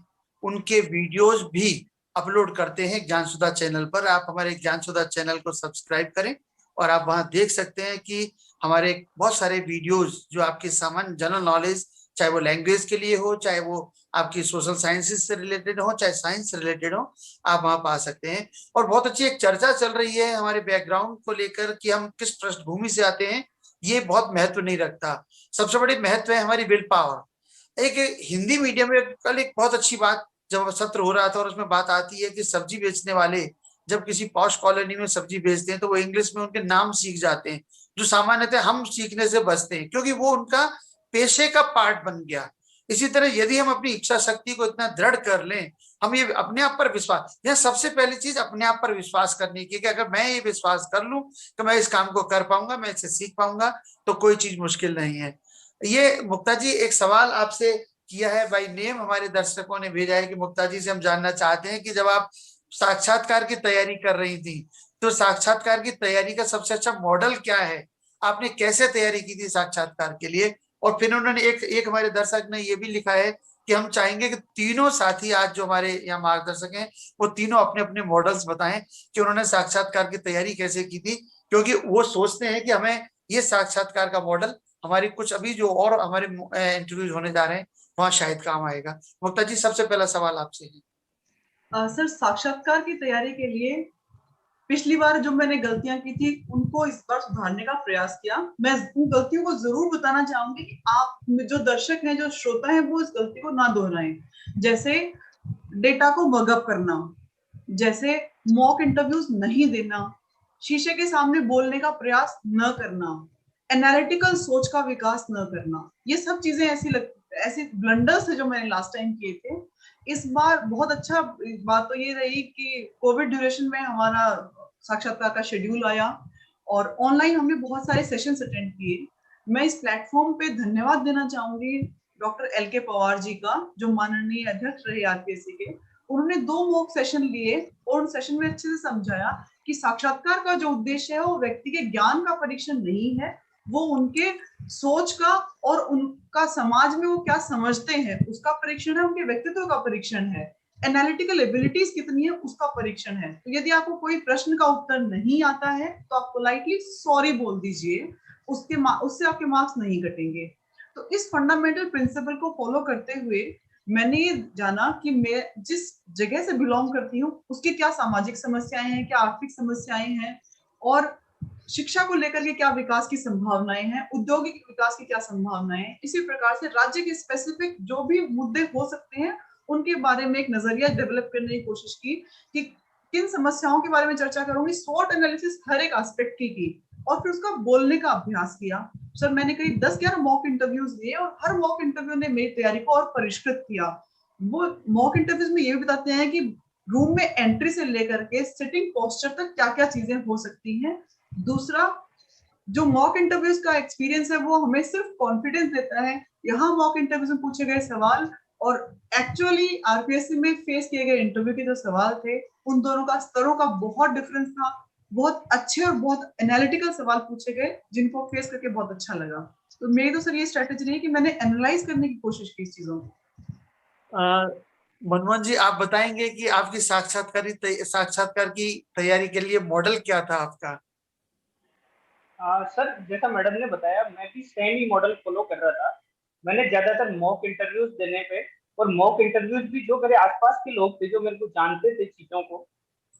उनके वीडियोज भी अपलोड करते हैं ज्ञान सुधा चैनल पर। आप हमारे ज्ञान सुधा चैनल को सब्सक्राइब करें और आप वहां देख सकते हैं कि हमारे बहुत सारे वीडियोज जो आपके सामान्य जनरल नॉलेज, चाहे वो लैंग्वेज के लिए हो, चाहे वो आपकी सोशल साइंसेज से रिलेटेड हो, चाहे साइंस से रिलेटेड हो, आप वहां पा सकते हैं। और बहुत अच्छी एक चर्चा चल रही है हमारे बैकग्राउंड को लेकर कि हम किस पृष्ठभूमि से आते हैं, ये बहुत महत्व नहीं रखता। सबसे बड़ी महत्व है हमारी विल पावर। एक हिंदी मीडियम में कल एक बहुत अच्छी बात जब सत्र हो रहा था और उसमें बात आती है कि सब्जी बेचने वाले जब किसी पॉश कॉलोनी में सब्जी बेचते हैं तो वो इंग्लिश में उनके नाम सीख जाते हैं, जो सामान्यतः हम सीखने से बचते हैं क्योंकि वो उनका पेशे का पार्ट बन गया। इसी तरह यदि हम अपनी इच्छा शक्ति को इतना दृढ़ कर लें, हम ये अपने आप पर विश्वास, यह सबसे पहली चीज अपने आप पर विश्वास करने की कि अगर मैं ये विश्वास कर लूं तो मैं इस काम को कर पाऊंगा, मैं इसे सीख पाऊंगा, तो कोई चीज मुश्किल नहीं है। ये मुक्ता जी एक सवाल आपसे किया है बाय नेम, हमारे दर्शकों ने भेजा है कि मुक्ता जी से हम जानना चाहते हैं कि जब आप साक्षात्कार की तैयारी कर रही थी तो साक्षात्कार की तैयारी का सबसे अच्छा मॉडल क्या है, आपने कैसे तैयारी की थी साक्षात्कार के लिए? और फिर उन्होंने एक हमारे दर्शक ने ये भी लिखा है कि हम चाहेंगे कि तीनों साथी आज जो हमारे यहाँ मार्गदर्शक हैं वो तीनों अपने अपने मॉडल्स बताएं कि उन्होंने साक्षात्कार की तैयारी कैसे की थी, क्योंकि वो सोचते हैं कि हमें ये साक्षात्कार का मॉडल हमारी कुछ अभी जो और हमारे इंटरव्यूज होने जा रहे हैं वहां शायद काम आएगा। मुक्ता जी सबसे पहला सवाल आपसे है। सर, साक्षात्कार की तैयारी के लिए पिछली बार जो मैंने गलतियां की थी उनको इस बार सुधारने का प्रयास किया। मैं उन गलतियों को जरूर बताना चाहूंगी कि आप जो दर्शक हैं, जो श्रोता हैं, वो इस गलती को ना दोहराएं। जैसे डेटा को मगअप करना, जैसे मॉक इंटरव्यूज नहीं देना, शीशे के सामने बोलने का प्रयास न करना, एनालिटिकल सोच का विकास न करना, ये सब चीजें ऐसी ब्लंडर्स है जो मैंने लास्ट टाइम किए थे। इस बार बहुत अच्छा बात तो ये रही कि कोविड ड्यूरेशन में हमारा साक्षात्कार का शेड्यूल आया और ऑनलाइन हमने बहुत सारे सेशंस अटेंड किए। मैं इस प्लेटफॉर्म पे धन्यवाद देना चाहूंगी डॉक्टर LK पवार जी का, जो माननीय अध्यक्ष रहे RPSC के। उन्होंने 2 मॉक सेशन लिए और उन सेशन में अच्छे से समझाया कि साक्षात्कार का जो उद्देश्य है वो व्यक्ति के ज्ञान का परीक्षण नहीं है, वो उनके सोच का और उनका समाज में वो क्या समझते हैं उसका परीक्षण है, उनके व्यक्तित्व का परीक्षण है, एनालिटिकल एबिलिटीज कितनी है उसका परीक्षण है। तो यदि आपको कोई प्रश्न का उत्तर नहीं आता है तो आप पोलाइटली सॉरी बोल दीजिए, उससे आपके मार्क्स नहीं कटेंगे। तो इस फंडामेंटल प्रिंसिपल को फॉलो करते हुए मैंने ये जाना कि मैं जिस जगह से बिलोंग करती हूँ उसकी क्या सामाजिक समस्याएं हैं, क्या आर्थिक समस्याएं हैं, और शिक्षा को लेकर के क्या विकास की संभावनाएं हैं, औद्योगिक विकास की क्या संभावनाएं हैं। इसी प्रकार से राज्य के स्पेसिफिक जो भी मुद्दे हो सकते हैं उनके बारे में एक नजरिया डेवलप करने की कोशिश की कि किन समस्याओं के बारे में चर्चा करूंगी। स्वॉट एनालिसिस हर एक एस्पेक्ट की और फिर उसका बोलने का अभ्यास किया। सर मैंने करीब 10-11 मॉक इंटरव्यूज दिए और हर मॉक इंटरव्यू ने मेरी तैयारी को और परिष्कृत किया। वो मॉक इंटरव्यूज में ये भी बताते हैं कि रूम में एंट्री से लेकर के सिटिंग पोस्चर तक क्या क्या चीजें हो सकती हैं। दूसरा, जो मॉक इंटरव्यूज का एक्सपीरियंस है वो हमें सिर्फ कॉन्फिडेंस देता है। यहाँ मॉक इंटरव्यूज में पूछे गए सवाल और एक्चुअली आरपीएससी में फेस किए गए इंटरव्यू के जो सवाल थे उन दोनों का स्तरों का बहुत डिफरेंस था। बहुत अच्छे और बहुत एनालिटिकल सवाल पूछे गए जिनको फेस करके बहुत अच्छा लगा। तो मेरी तो सर ये स्ट्रेटेजी रही कि मैंने एनालाइज करने की कोशिश की इस चीजों को। मनमोहन जी, आप बताएंगे कि आपकी साक्षात्कार की तैयारी के लिए मॉडल क्या था आपका? सर जैसा मैडम ने बताया मैं भी सेम ही मॉडल फॉलो कर रहा था। मैंने ज्यादातर मॉक इंटरव्यूज देने पे, और मॉक इंटरव्यूज भी जो मेरे आसपास के लोग थे जो मेरे को जानते थे, चीजों को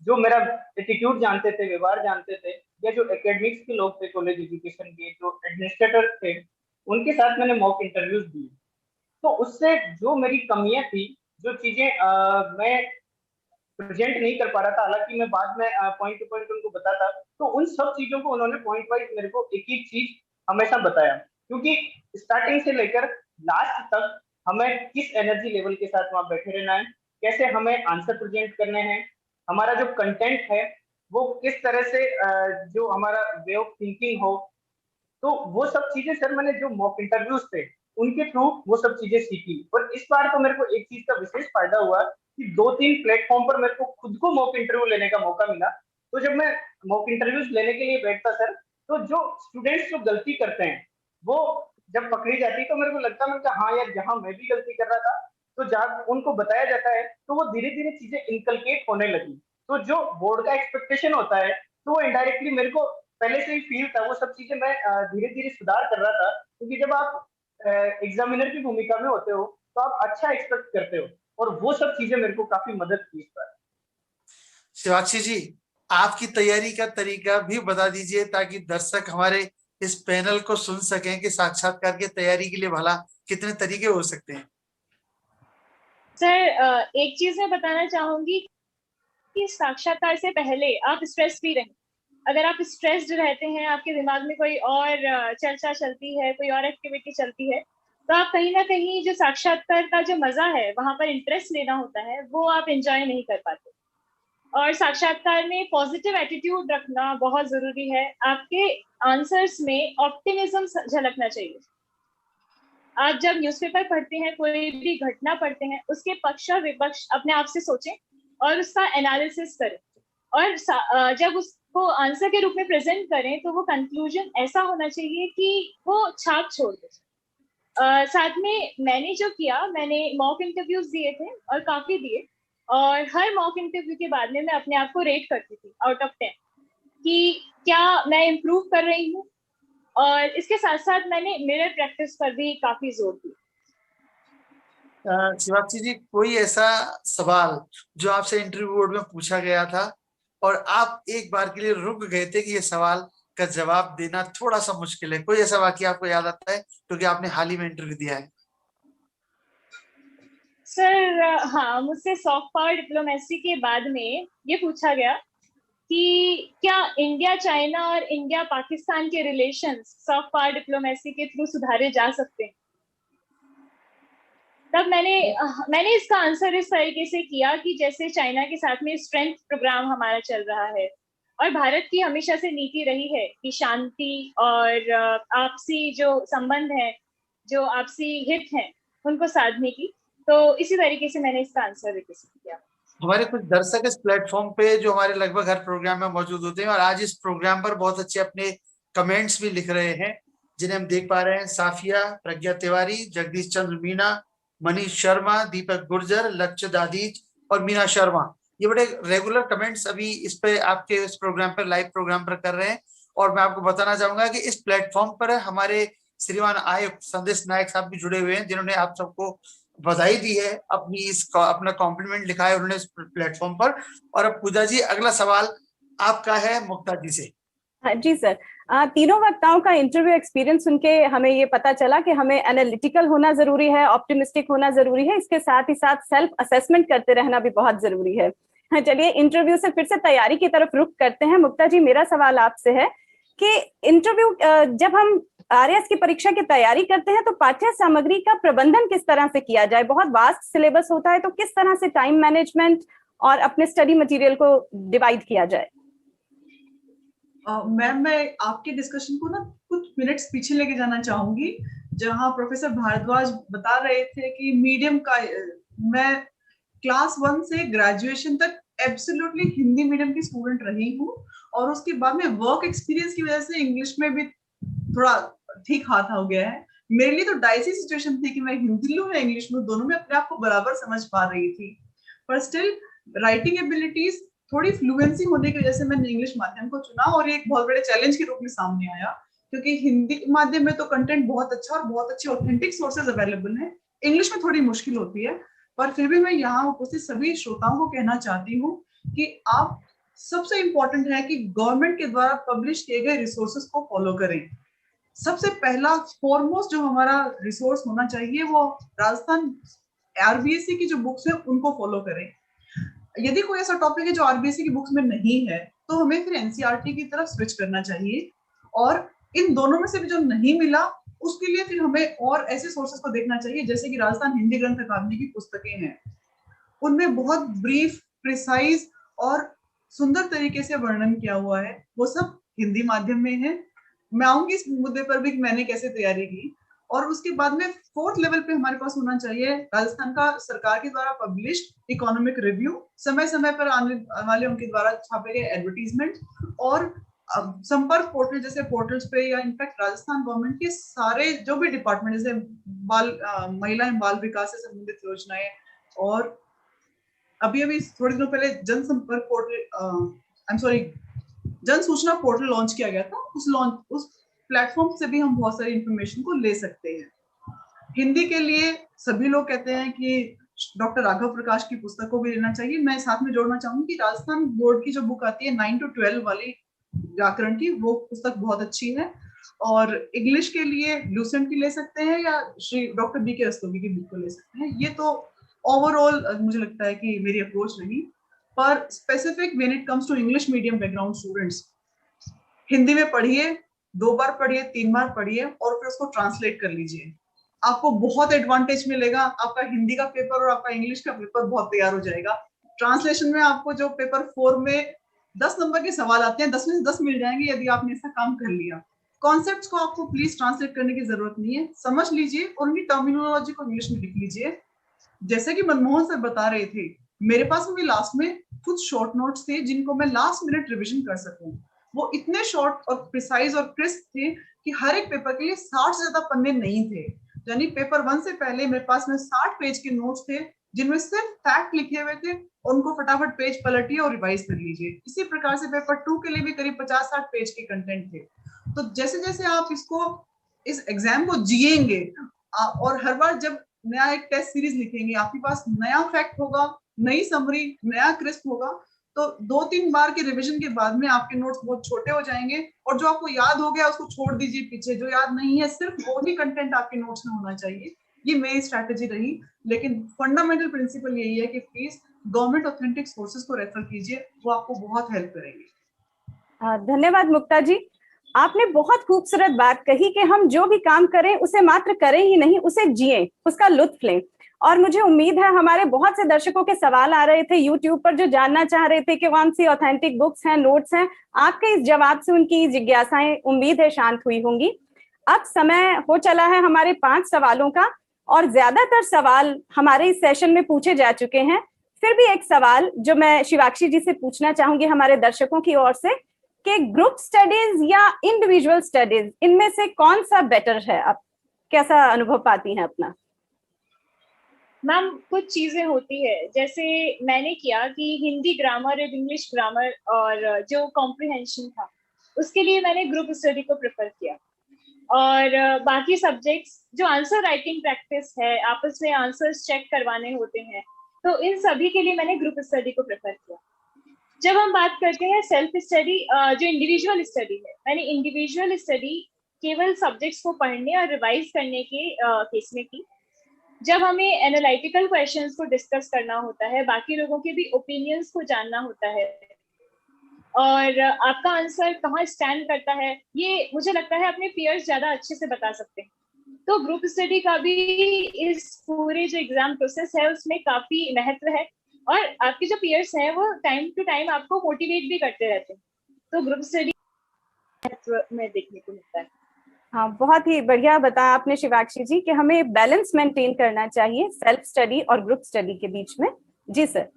जो मेरा एटीट्यूड जानते थे, व्यवहार जानते थे, या जो एकेडमिक्स के लोग थे, कॉलेज एजुकेशन के जो एडमिनिस्ट्रेटर थे, उनके साथ मैंने मॉक इंटरव्यूज दिए। तो उससे जो मेरी कमियां थी, जो चीजें मैं प्रेजेंट नहीं कर पा रहा था, हालांकि मैं बाद में पॉइंट टू पॉइंट उनको बताता, तो उन सब चीजों को उन्होंने पॉइंट वाइज मेरे को एक एक चीज हमेशा बताया। क्योंकि स्टार्टिंग से लेकर लास्ट तक हमें किस एनर्जी लेवल के साथ वहां बैठे रहना है, कैसे हमें आंसर प्रेजेंट करने हैं, हमारा जो कंटेंट है वो किस तरह से जो हमारा वे ऑफ थिंकिंग हो। तो वो सब चीजें सर मैंने जो मॉक इंटरव्यूज थे उनके थ्रू वो सब चीजें सीखी। और इस बार तो मेरे को एक चीज का विशेष फायदा हुआ कि 2-3 प्लेटफॉर्म पर मेरे को खुद को मॉक इंटरव्यू लेने का मौका मिला। तो जब मैं मॉक इंटरव्यूज लेने के लिए बैठता सर, तो जो स्टूडेंट्स जो गलती करते हैं वो जब पकड़ी जाती तो मेरे को लगता, मैं हाँ यार जहाँ मैं भी गलती कर रहा था, तो जहाँ उनको बताया जाता है तो वो धीरे धीरे चीजें इनकलकेट होने लगी। तो जो बोर्ड का एक्सपेक्टेशन होता है तो वो इनडायरेक्टली मेरे को पहले से ही फील था, वो सब चीजें मैं धीरे धीरे सुधार कर रहा था। क्योंकि जब आप एग्जामिनर की भूमिका में होते हो तो आप अच्छा एक्सपेक्ट करते हो, और वो सब चीजें मेरे को काफी मदद की इस बार। शिवाक्षी जी, आपकी तैयारी का तरीका भी बता दीजिए ताकि दर्शक हमारे इस पैनल को सुन सकें कि साक्षात्कार की तैयारी के लिए भला कितने तरीके हो सकते हैं। सर एक चीज मैं बताना चाहूंगी कि साक्षात्कार से पहले आप स्ट्रेस फ्री रहें। अगर आप स्ट्रेस्ड रहते हैं, आपके दिमाग में कोई और चर्चा चलती है, कोई और एक्टिविटी चलती है, तो आप कहीं ना कहीं जो साक्षात्कार का जो मजा है, वहां पर इंटरेस्ट लेना होता है, वो आप एंजॉय नहीं कर पाते। और साक्षात्कार में पॉजिटिव एटीट्यूड रखना बहुत जरूरी है। आपके आंसर्स में ऑप्टिमिज्म झलकना चाहिए। आप जब न्यूज़पेपर पढ़ते हैं, कोई भी घटना पढ़ते हैं, उसके पक्ष और विपक्ष अपने आप से सोचें और उसका एनालिसिस करें, और जब उसको आंसर के रूप में प्रेजेंट करें तो वो कंक्लूजन ऐसा होना चाहिए कि वो छाप छोड़ दे। साथ में मैंने जो किया, मैंने मॉक इंटरव्यूज दिए थे और काफी दिए, और हर मॉक इंटरव्यू के बाद में मैं अपने आप को रेट करती थी आउट ऑफ 10 कि क्या मैं इम्प्रूव कर रही हूँ। और इसके साथ साथ मैंने मिरर प्रैक्टिस पर भी काफी जोर दिया। शिवाक्षी जी, कोई ऐसा सवाल जो आपसे इंटरव्यू बोर्ड में पूछा गया था और आप एक बार के लिए रुक गए थे कि ये सवाल का जवाब देना थोड़ा सा मुश्किल है, कोई ऐसा वाकया आपको याद आता है क्योंकि आपने हाल ही में इंटरव्यू दिया है? सर हाँ, मुझसे सॉफ्ट पावर डिप्लोमेसी के बाद में ये पूछा गया कि क्या इंडिया चाइना और इंडिया पाकिस्तान के रिलेशंस सॉफ्ट पावर डिप्लोमेसी के थ्रू सुधारे जा सकते हैं। तब मैंने इसका आंसर इस तरीके से किया कि जैसे चाइना के साथ में स्ट्रेंथ प्रोग्राम हमारा चल रहा है, और भारत की हमेशा से नीति रही है कि शांति और आपसी जो संबंध है, जो आपसी हित हैं, उनको साधने की। तो इसी तरीके से मैंने इसका आंसर विकसित किया। हमारे कुछ दर्शक इस प्लेटफॉर्म पे जो हमारे लगभग हर प्रोग्राम में मौजूद होते हैं और आज इस प्रोग्राम पर बहुत अच्छे अपने कमेंट्स भी लिख रहे हैं, जिन्हें हम देख पा रहे हैं। साफिया, प्रज्ञा तिवारी, जगदीश चंद्र मीना, मनीष शर्मा, दीपक गुर्जर, लक्ष्य दादीज और मीना शर्मा, ये बड़े रेगुलर कमेंट्स अभी इस पे आपके इस प्रोग्राम पर, लाइव प्रोग्राम पर कर रहे हैं। और मैं आपको बताना चाहूंगा कि इस प्लेटफॉर्म पर हमारे श्रीमान आयुक्त संदेश नायक साहब भी जुड़े हुए हैं, जिन्होंने आप सबको बधाई दी है, अपना कॉम्प्लीमेंट लिखा है उन्होंने इस प्लेटफॉर्म पर। और अब पूजा जी, अगला सवाल आपका है मुक्ता जी से। जी सर, तीनों वक्ताओं का इंटरव्यू एक्सपीरियंस सुन के हमें ये पता चला कि हमें एनालिटिकल होना जरूरी है, ऑप्टिमिस्टिक होना जरूरी है, इसके साथ ही साथ सेल्फ असेसमेंट करते रहना भी बहुत जरूरी है। हाँ, चलिए इंटरव्यू से फिर से तैयारी की तरफ रुख करते हैं। मुक्ता जी, मेरा सवाल आपसे है कि इंटरव्यू जब हम आरएएस की परीक्षा की तैयारी करते हैं तो पाठ्य सामग्री का प्रबंधन किस तरह से किया जाए? बहुत वास्ट सिलेबस होता है, तो किस तरह से टाइम मैनेजमेंट और अपने स्टडी मटेरियल को डिवाइड किया जाए? मैम, मैं आपके डिस्कशन को ना कुछ मिनट्स पीछे लेके जाना चाहूंगी, जहां प्रोफेसर भारद्वाज बता रहे थे कि मीडियम का, मैं क्लास 1 से ग्रेजुएशन तक एब्सोल्युटली हिंदी मीडियम की स्टूडेंट रही हूँ, और उसके बाद में वर्क एक्सपीरियंस की वजह से इंग्लिश में भी थोड़ा ठीक हाथ हो गया है। मेरे लिए तो डाइसी सिचुएशन थी कि मैं हिंदी लूं या इंग्लिश लूं, दोनों में अपने आप को बराबर समझ पा रही थी, पर स्टिल राइटिंग एबिलिटीज थोड़ी फ्लुएंसी होने की वजह से मैंने इंग्लिश माध्यम को चुना, और ये एक बहुत बड़े चैलेंज के रूप में सामने आया, क्योंकि हिंदी माध्यम में तो कंटेंट बहुत अच्छा और बहुत अच्छे ऑथेंटिक सोर्सेज अवेलेबल है, इंग्लिश में थोड़ी मुश्किल होती है। पर फिर भी मैं यहाँ उपस्थित सभी श्रोताओं को कहना चाहती हूँ कि आप, सबसे इंपॉर्टेंट है कि गवर्नमेंट के द्वारा पब्लिश किए गए रिसोर्सेज को फॉलो करें। सबसे पहला फॉरमोस्ट जो हमारा रिसोर्स होना चाहिए वो राजस्थान आरबीएससी की जो बुक्स है उनको फॉलो करें। यदि कोई ऐसा टॉपिक है जो आरबीएससी की बुक्स में नहीं है तो हमें फिर एनसीईआरटी की तरफ स्विच करना चाहिए, और इन दोनों में से भी जो नहीं मिला उसके लिए फिर हमें और ऐसे सोर्सेस को देखना चाहिए, जैसे कि राजस्थान हिंदी ग्रंथ अकादमी की पुस्तकें हैं, उनमें बहुत ब्रीफ, प्रिसाइज और सुंदर तरीके से वर्णन किया हुआ है, वो सब हिंदी माध्यम में है। मैं आऊंगी इस मुद्दे पर भी कि मैंने कैसे तैयारी की। और उसके बाद में 4th लेवल पे हमारे पास होना चाहिए राजस्थान का सरकार के द्वारा पब्लिश्ड इकोनॉमिक रिव्यू, समय समय पर आने वाले उनके द्वारा छापे गए एडवर्टीजमेंट, और संपर्क पोर्टल जैसे पोर्टल्स पे, या इनफैक्ट राजस्थान गवर्नमेंट के सारे जो भी डिपार्टमेंट, जैसे महिला एवं बाल विकास से संबंधित योजनाएं, और अभी थोड़े दिनों पहले जनसंपर्क पोर्टल, जन सूचना पोर्टल लॉन्च किया गया था, उस प्लेटफॉर्म से भी हम बहुत सारी इंफॉर्मेशन को ले सकते हैं। हिंदी के लिए सभी लोग कहते हैं कि डॉक्टर राघव प्रकाश की पुस्तक को भी लेना चाहिए। मैं साथ में जोड़ना चाहूंगी कि राजस्थान बोर्ड की जो बुक आती है 9 to 12 वाली व्याकरण की, वो पुस्तक बहुत अच्छी है। और इंग्लिश के लिए लूसेंट की ले सकते हैं, या श्री डॉक्टर बीके रस्तोगी की बुक को ले सकते हैं। ये तो ओवरऑल मुझे लगता है कि मेरी अप्रोच रही। पर specific when it comes to English medium background students, Hindi में पढ़िए, 2 बार पढ़िए, 3 बार पढ़िए, और फिर उसको ट्रांसलेट कर लीजिए। आपको बहुत एडवांटेज मिलेगा, आपका हिंदी का पेपर और आपका इंग्लिश का पेपर बहुत तैयार हो जाएगा। ट्रांसलेशन में आपको जो पेपर 4 में 10 नंबर के सवाल आते हैं, 10 में से 10 मिल जाएंगे यदि आपने ऐसा काम कर लिया। कॉन्सेप्ट्स को आपको प्लीज ट्रांसलेट करने की जरूरत नहीं है, समझ लीजिए और उनकी टर्मिनोलॉजी को इंग्लिश में लिख लीजिए। जैसे कि मनमोहन सर बता रहे थे, मेरे पास भी लास्ट में कुछ शॉर्ट नोट्स थे जिनको मैं लास्ट मिनट रिविजन कर सकूं। वो इतने शॉर्ट और प्रिसाइज और क्रिस्प थे कि हर एक पेपर के लिए 60 से ज्यादा पन्ने नहीं थे। यानी पेपर 1 से पहले मेरे पास में 60 पेज के नोट्स थे जिनमें सिर्फ फैक्ट लिखे हुए थे, और उनको फटाफट पेज पलटिए और रिवाइज कर लीजिए। इसी प्रकार से पेपर 2 के लिए भी करीब 50-60 पेज के कंटेंट थे। तो जैसे जैसे आप इस एग्जाम को जिएंगे, और हर बार जब नया एक टेस्ट सीरीज लिखेंगे, आपके पास नया फैक्ट होगा, नई समरी, नया क्रिस्प होगा, तो 2-3 बार के रिवीजन के बाद में आपके नोट्स बहुत छोटे हो जाएंगे, और जो आपको याद हो गया उसको छोड़ दीजिए पीछे, जो याद नहीं है सिर्फ वो ही कंटेंट आपके नोट्स में होना चाहिए। ये मेरी स्ट्रैटेजी रही, लेकिन फंडामेंटल प्रिंसिपल यही है कि प्लीज गवर्नमेंट ऑथेंटिक सोर्सेज को रेफर कीजिए, वो आपको बहुत हेल्प करेंगे। धन्यवाद मुक्ता जी, आपने बहुत खूबसूरत बात कही कि हम जो भी काम करें उसे मात्र करें ही नहीं, उसे जिएं, उसका लुत्फ लें। और मुझे उम्मीद है हमारे बहुत से दर्शकों के सवाल आ रहे थे यूट्यूब पर, जो जानना चाह रहे थे कि कौन सी ऑथेंटिक बुक्स हैं, नोट्स हैं। आपके इस जवाब से उनकी जिज्ञासाएं उम्मीद है शांत हुई होंगी। अब समय हो चला है हमारे 5 सवालों का, और ज्यादातर सवाल हमारे इस सेशन में पूछे जा चुके हैं। फिर भी एक सवाल जो मैं शिवाक्षी जी से पूछना चाहूंगी हमारे दर्शकों की ओर से, कि ग्रुप स्टडीज या इंडिविजुअल स्टडीज, इनमें से कौन सा बेटर है? आप कैसा अनुभव पाती हैं अपना? मैम, कुछ चीजें होती है, जैसे मैंने किया कि हिंदी ग्रामर और इंग्लिश ग्रामर और जो कॉम्प्रिहेंशन था उसके लिए मैंने ग्रुप स्टडी को प्रेफर किया। और बाकी सब्जेक्ट्स जो आंसर राइटिंग प्रैक्टिस है, आपस में आंसर्स चेक करवाने होते हैं, तो इन सभी के लिए मैंने ग्रुप स्टडी को प्रेफर किया। जब हम बात करते हैं सेल्फ स्टडी, जो इंडिविजुअल स्टडी है, मैंने इंडिविजुअल स्टडी केवल सब्जेक्ट्स को पढ़ने और रिवाइज करने के केस में की। जब हमें एनालिटिकल क्वेश्चंस को डिस्कस करना होता है, बाकी लोगों के भी ओपिनियंस को जानना होता है और आपका आंसर कहाँ स्टैंड करता है, ये मुझे लगता है अपने पीयर्स ज्यादा अच्छे से बता सकते हैं। तो ग्रुप स्टडी का भी इस पूरे जो एग्जाम प्रोसेस है उसमें काफी महत्व है और आपके जो पीयर्स हैं वो टाइम टू टाइम आपको मोटिवेट भी करते रहते हैं। तो ग्रुप स्टडी महत्व में देखने को मिलता है। हाँ, बहुत ही बढ़िया बताया आपने शिवाक्षी जी कि हमें बैलेंस मेंटेन करना चाहिए सेल्फ स्टडी और ग्रुप स्टडी के बीच में। जी सर।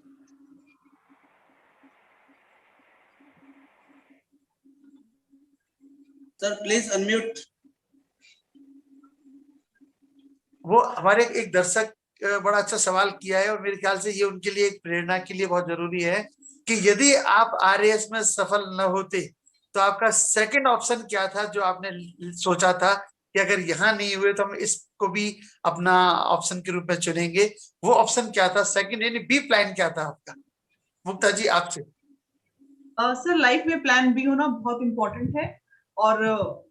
Sir please unmute. वो हमारे एक दर्शक बड़ा अच्छा सवाल किया है और मेरे ख्याल से ये उनके लिए एक प्रेरणा के लिए बहुत जरूरी है कि यदि आप आरएएस में सफल न होते तो आपका सेकंड ऑप्शन क्या था जो आपने सोचा था कि अगर यहाँ नहीं हुए तो हम इसको भी अपना ऑप्शन के रूप में चुनेंगे, वो ऑप्शन क्या था सेकंड, यानी बी प्लान क्या था आपका? मुक्ता जी आपसे। सर लाइफ में प्लान बी होना बहुत इम्पोर्टेंट है और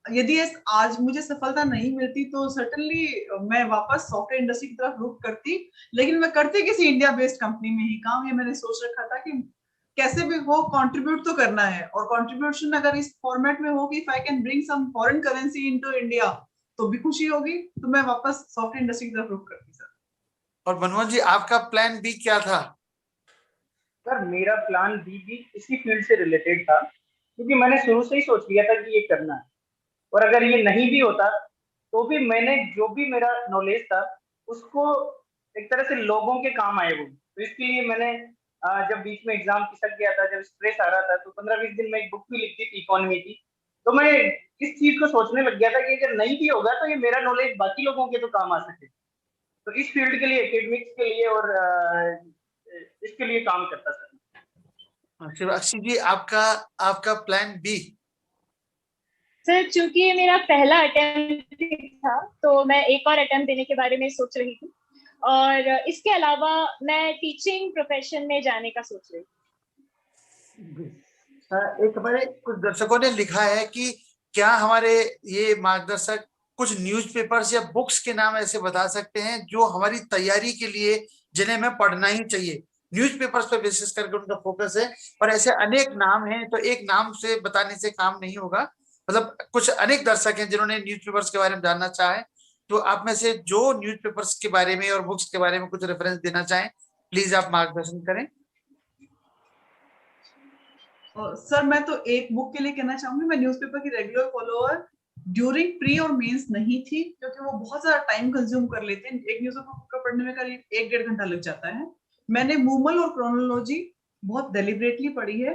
यदि आज मुझे सफलता नहीं मिलती तो सर्टेनली मैं वापस सॉफ्टवेयर इंडस्ट्री की तरफ रुख करती, लेकिन मैं करती किसी इंडिया बेस्ड कंपनी में ही काम। ये मैंने सोच रखा था कि कैसे भी हो कंट्रीब्यूट तो करना है और कंट्रीब्यूशन अगर इस फॉर्मेट में हो कि if I can bring some foreign currency into India तो भी खुशी होगी, तो मैं वापस सॉफ्टवेयर इंडस्ट्री की तरफ रुख करती सर। और मनमोहन जी आपका प्लान बी क्या था? सर मेरा प्लान बी भी इसी फील्ड से रिलेटेड था, क्योंकि मैंने शुरू से ही सोच लिया था कि ये करना है और अगर ये नहीं भी होता तो भी मैंने जो भी मेरा नॉलेज था उसको एक तरह से लोगों के काम आए वो। तो इसके लिए मैंने जब बीच में एग्जाम खिसक गया था, जब स्ट्रेस आ रहा था, तो 15-20 दिन में एक बुक भी लिख दी थी इकोनॉमी की। तो मैं इस चीज को सोचने लग गया था कि अगर नहीं भी होगा तो ये मेरा नॉलेज बाकी लोगों के तो काम आ सके। तो इस फील्ड के लिए, एकेडमिक्स के लिए और इसके लिए काम करता था। शिवाक्षी जी आपका प्लान बी? सर चूंकि ये मेरा पहला अटेम्प्ट था तो मैं एक और अटेम्प्ट देने के बारे में सोच रही थी और इसके अलावा मैं टीचिंग प्रोफेशन में जाने का सोच रही थी। एक हमारे कुछ दर्शकों ने लिखा है कि क्या हमारे ये मार्गदर्शक कुछ न्यूज़पेपर्स या बुक्स के नाम ऐसे बता सकते हैं जो हमारी तैयारी के लिए जिन्हें हमें पढ़ना ही चाहिए? न्यूज़पेपर्स पे विशेष करके उनका फोकस है, पर ऐसे अनेक नाम हैं तो एक नाम से बताने से काम नहीं होगा। मतलब कुछ अनेक दर्शक हैं जिन्होंने न्यूज़पेपर्स के बारे में जानना चाहे, तो आप में से जो न्यूज़पेपर्स के बारे में और बुक्स के बारे में कुछ रेफरेंस देना चाहें प्लीज आप मार्गदर्शन करें। सर मैं तो एक बुक के लिए कहना चाहूंगी, मैं न्यूज़पेपर की रेगुलर फॉलोअर ड्यूरिंग प्री और मेंस नहीं थी, क्योंकि वो बहुत ज्यादा टाइम कंज्यूम कर लेते हैं। एक न्यूज़पेपर पढ़ने में करीब 1-1.5 घंटा लग जाता है। मैंने मूमल और क्रोनोलॉजी बहुत डेलिबरेटली पढ़ी है।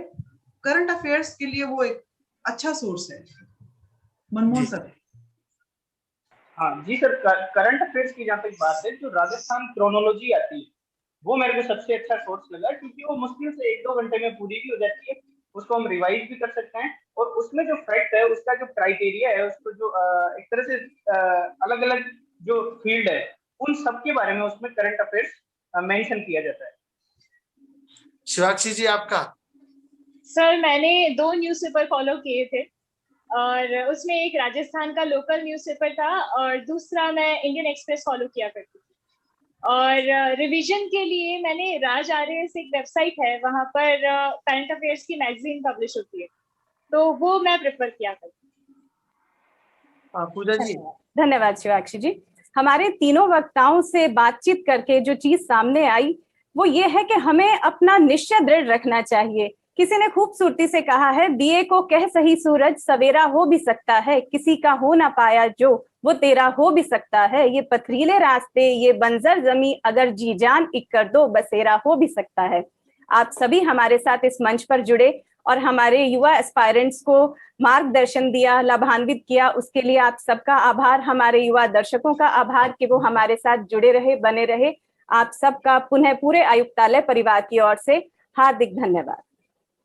करंट अफेयर्स के लिए वो एक अच्छा सोर्स है। मनमोहन सर। हाँ जी सर, करंट अफेयर्स की जहाँ तक बात है, जो राजस्थान क्रोनोलॉजी आती है वो मेरे को सबसे अच्छा सोर्स लगा, क्योंकि वो मुश्किल से 1-2 घंटे में पूरी भी हो जाती है। उसको हम रिवाइज भी कर सकते हैं और उसमें जो फैक्ट है, उसका जो क्राइटेरिया है, उसको जो एक तरह से अलग अलग जो फील्ड है उन सब के बारे में उसमें करंट अफेयर्स मेंशन किया जाता है। शिवाक्षी जी आपका? सर मैंने 2 न्यूज़पेपर फॉलो किए थे और उसमें एक राजस्थान का लोकल न्यूज़पेपर था और दूसरा मैं इंडियन एक्सप्रेस फॉलो किया करती थी। और रिवीजन के लिए मैंने राज आरएएस एक वेबसाइट है, वहां पर करंट अफेयर्स की मैगजीन पब्लिश होती है, तो वो मैं प्रेफर किया करती हूँ। पूजा जी। धन्यवाद शिवाक्षी जी। हमारे तीनों वक्ताओं से बातचीत करके जो चीज सामने आई वो ये है कि हमें अपना निश्चय दृढ़ रखना चाहिए। किसी ने खूबसूरती से कहा है, दिए को कह सही सूरज सवेरा हो भी सकता है, किसी का हो ना पाया जो वो तेरा हो भी सकता है, ये पथरीले रास्ते ये बंजर जमी अगर जी जान एक कर दो बसेरा हो भी सकता है। आप सभी हमारे साथ इस मंच पर जुड़े और हमारे युवा एस्पायरेंट्स को मार्गदर्शन दिया, लाभान्वित किया, उसके लिए आप सबका आभार। हमारे युवा दर्शकों का आभार कि वो हमारे साथ जुड़े रहे, बने रहे। आप सबका पुनः पूरे आयुक्तालय परिवार की ओर से हार्दिक धन्यवाद।